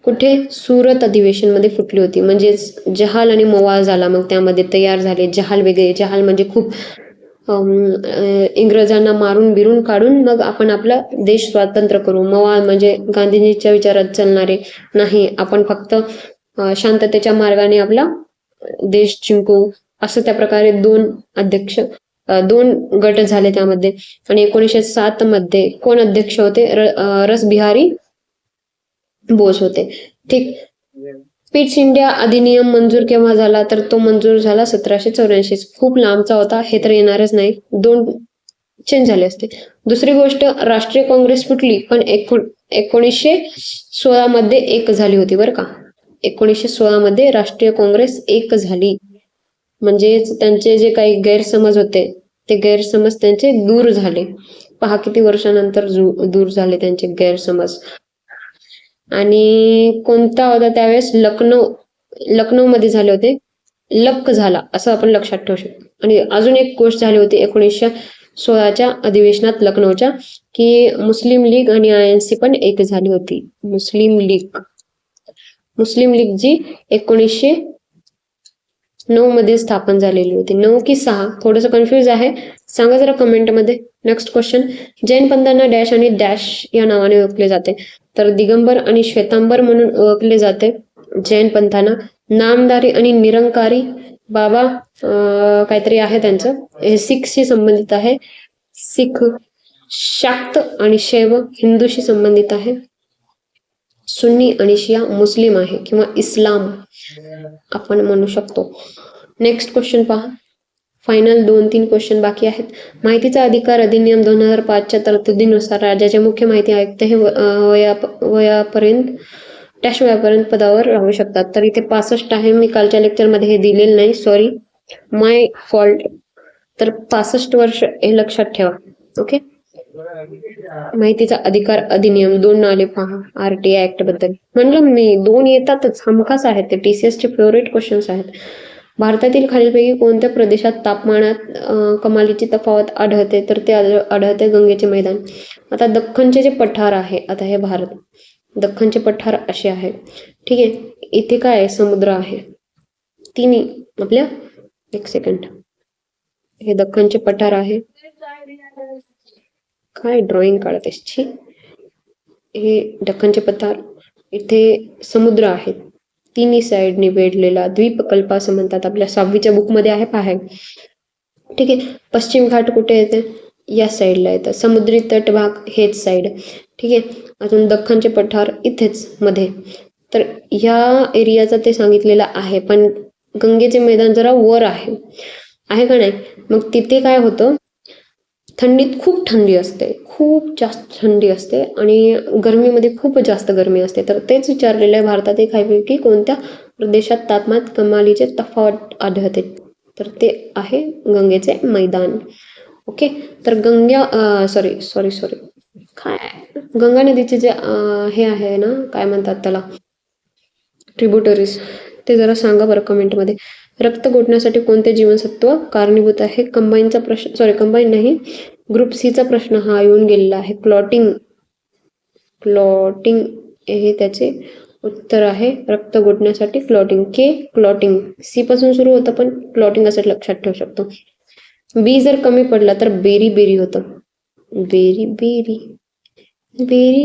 कुठे, सुरत अधिवेशन मध्ये फुटली होती. म्हणजे जहाल आणि मवाळ झाला, मग त्यामध्ये तयार झाले जहाल वेगळे. जहाल म्हणजे खूप इंग्रजांना मारून बिरून काढून मग आपण आपला देश स्वातंत्र्य करू. मग म्हणजे गांधीजींच्या विचारात चालणारे नाही, आपण फक्त शांततेच्या मार्गाने आपला देश जिंकू, असं त्या प्रकारे दोन गट झाले त्यामध्ये. आणि 1907 मध्ये कोण अध्यक्ष होते? रसबिहारी बोस होते. ठीक. पिट्स इंडिया अधिनियम मंजूर केव्हा झाला? तर तो मंजूर झाला 1784. खूप लांबचा होता, हे तर येणारच नाही, 2 चेंज झाले असते. दुसरी गोष्ट, राष्ट्रीय काँग्रेस फुटली, पण 1916 मध्ये एक झाली होती बरं का. 1916 मध्ये राष्ट्रीय काँग्रेस एक झाली. म्हणजेच त्यांचे जे काही गैरसमज होते ते गैरसमज त्यांचे दूर झाले. पहा किती वर्षानंतर दूर झाले त्यांचे गैरसमज. आणि कोणता होता त्यावेळेस? लखनौ मध्ये झाले होते. लक झाला असं आपण लक्षात ठेवू शकतो. आणि अजून एक गोष्ट झाली होती 1916च्या अधिवेशनात लखनौच्या, की मुस्लिम लीग आणि INC पण एक झाली होती. मुस्लिम लीग जी 1909 मध्ये स्थापन झालेली होती. 9 की 6 थोडंसं कन्फ्युज आहे, सांगा जरा कमेंट मध्ये. नेक्स्ट क्वेश्चन, जैन पंथांना डॅश आणि डॅश या नावाने ओळखले जाते? तर दिगंबर आणि श्वेतांबर म्हणून ओळखले जाते जैन पंथांना. नामधारी आणि निरंकारी बाबा काहीतरी आहे त्यांचं, हे सिखशी संबंधित आहे. सिख, शाक्त आणि शैव हिंदूशी संबंधित आहे. सुन्नी आणि शिया मुस्लिम आहे किंवा इस्लाम आपण म्हणू शकतो. नेक्स्ट क्वेश्चन पहा. फायनल 2-3 क्वेश्चन बाकी आहेत. माहितीचा अधिकार अधिनियम 2005च्या तरतुदीनुसार राज्याचे मुख्य माहिती आयुक्त हे वयापर्यंत पदावर राहू शकतात. तर इथे 65 आहे, मी कालच्या लेक्चरमध्ये हे दिलेलं नाही, सॉरी, माय फॉल्ट. तर 65 वर्ष हे लक्षात ठेवा. ओके. माहितीचा अधिकार अधिनियम 2 आले पहा. RTI ऍक्ट बद्दल म्हणलं मी, 2 येतातच, हमखास आहेत ते, TCS चे फेवरेट क्वेश्चन्स आहेत. भारतातील खालीलपैकी कोणत्या प्रदेशात तापमानात कमालीची तफावत आढळते? तर ते आढळते गंगेचे मैदान. आता दख्खनचे जे पठार आहे, आता हे भारत, दख्खनचे पठार असे आहे, ठीक आहे. इथे काय आहे? समुद्र आहे. तिन्ही आपल्या, एक सेकंड, हे दख्खनचे पठार आहे. काय ड्रॉइंग काढतेस छी. हे दख्खनचे पठार, इथे समुद्र आहे, तिन्ही साईडने वेढलेला द्वीपकल्प असं म्हणतात. आपल्या 6वीच्या बुकमध्ये आहे पहा, ठीक आहे. पश्चिम घाट कुठे येते? या साईडला येतं. समुद्री तटभाग हेच साईड, ठीक आहे. अजून दख्खनचे पठार इथेच मध्ये. तर ह्या एरियाचा ते सांगितलेला आहे, पण गंगेचे मैदान जरा वर आहे का नाही? मग तिथे काय होतं, थंडीत खूप थंडी असते, खूप जास्त थंडी असते, आणि गरमीमध्ये खूप जास्त गरमी असते. तर तेच विचारलेलं आहे, भारतातील खालीलपैकी कोणत्या प्रदेशात तापमानात कमालीचे तफावत आढळते? तर ते आहे गंगेचे मैदान. ओके. तर गंगा नदीचे जे हे आहे ना, काय म्हणतात त्याला, ट्रिब्युटरीज, ते जरा सांगा बरं कमेंटमध्ये. रक्त गोठण्यासाठी कोणते जीवनसत्व कारणीभूत आहे? कंबाईनचा प्रश्न, कंबाईन नाही, ग्रुप Cचा प्रश्न हा येऊन गेलेला आहे. क्लॉटिंग हे त्याचे उत्तर आहे. रक्त गोठण्यासाठी क्लॉटिंग. क्लॉटिंग C पासून सुरू होतं, पण क्लॉटिंग असं लक्षात ठेवू शकतो. B जर कमी पडला तर बेरी होतं. Berry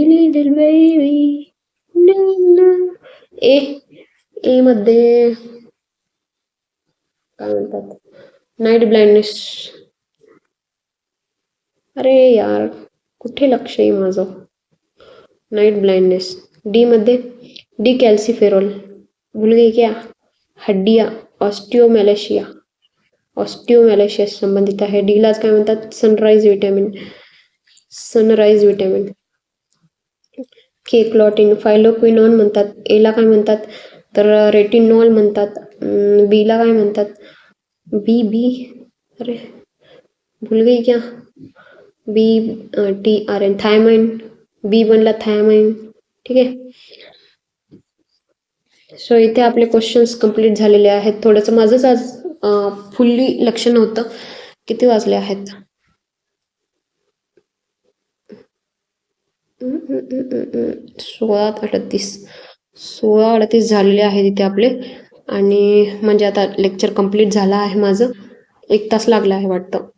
little baby. ए मध्ये काय म्हणतात? Night blindness. अरे यार, कुठे लक्ष आहे माझं? Night blindness. डी मध्ये डी कॅल्सिफेरॉल. भूल गई क्या? हड्डिया, ऑस्टिओमॅलेशिया संबंधित आहे. डीलाच काय म्हणतात? Sunrise vitamin. के क्लॉटिन. फायलोक्विनॉन म्हणतात. एला काय म्हणतात? तर रेटिनॉल म्हणतात. बीला काय म्हणतात? बी अरे भूल गई क्या? TRN, thiamine. बी बनला थायमाइन, ठीक आहे. सो इथे आपले क्वेश्चन्स कम्प्लीट झालेले आहेत. थोडंसं माझंच आज फुल्ली लक्ष नव्हतं. किती वाजले आहेत? 16:38 झालेले आहेत इथे आपले. आणि म्हणजे आता लेक्चर कम्प्लीट झाला आहे माझं. 1 तास लागला आहे वाटतं.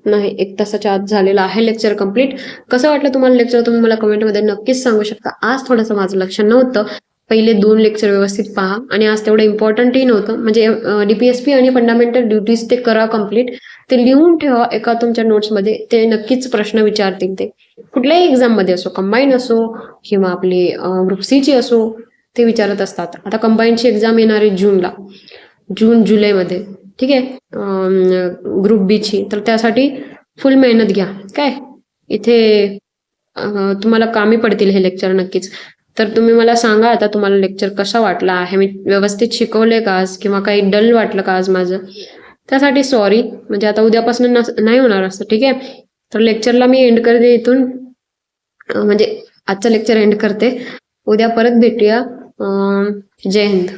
नाही, 1 तासाच्या आत झालेलं आहे लेक्चर कंप्लीट. कसं वाटलं तुम्हाला लेक्चर तुम्ही मला कमेंटमध्ये नक्कीच सांगू शकता. आज थोडंसं माझं लक्ष नव्हतं. पहिले 2 लेक्चर व्यवस्थित पहा आणि आज तेवढं इम्पॉर्टंटही नव्हतं. म्हणजे DPSP आणि फंडामेंटल ड्युटीज ते करा कंप्लीट. ते लिहून ठेवा एका तुमच्या नोट्समध्ये. ते नक्कीच प्रश्न विचारतील ते. कुठल्याही एक्झाममध्ये असो, कंबाईन असो किंवा आपली ग्रुप सीची असो, ते विचारत असतात. आता कंबाईनची एक्झाम येणार आहे जूनला, जून-जुलैमध्ये. ठीक आहे. ग्रुप बीची. तर त्यासाठी फुल मेहनत घ्या. काय इथे तुम्हाला कामी पडतील हे लेक्चर नक्कीच. तर तुम्ही मला सांगा आता तुम्हाला लेक्चर कसा वाटला आहे. मी व्यवस्थित शिकवले का आज किंवा काही डल वाटलं का आज माझं. त्यासाठी सॉरी. म्हणजे आता उद्यापासून नाही होणार असं. ठीक आहे. तर लेक्चरला मी एंड करते इथून. म्हणजे आजचं लेक्चर एंड करते. उद्या परत भेटूया. जय हिंद.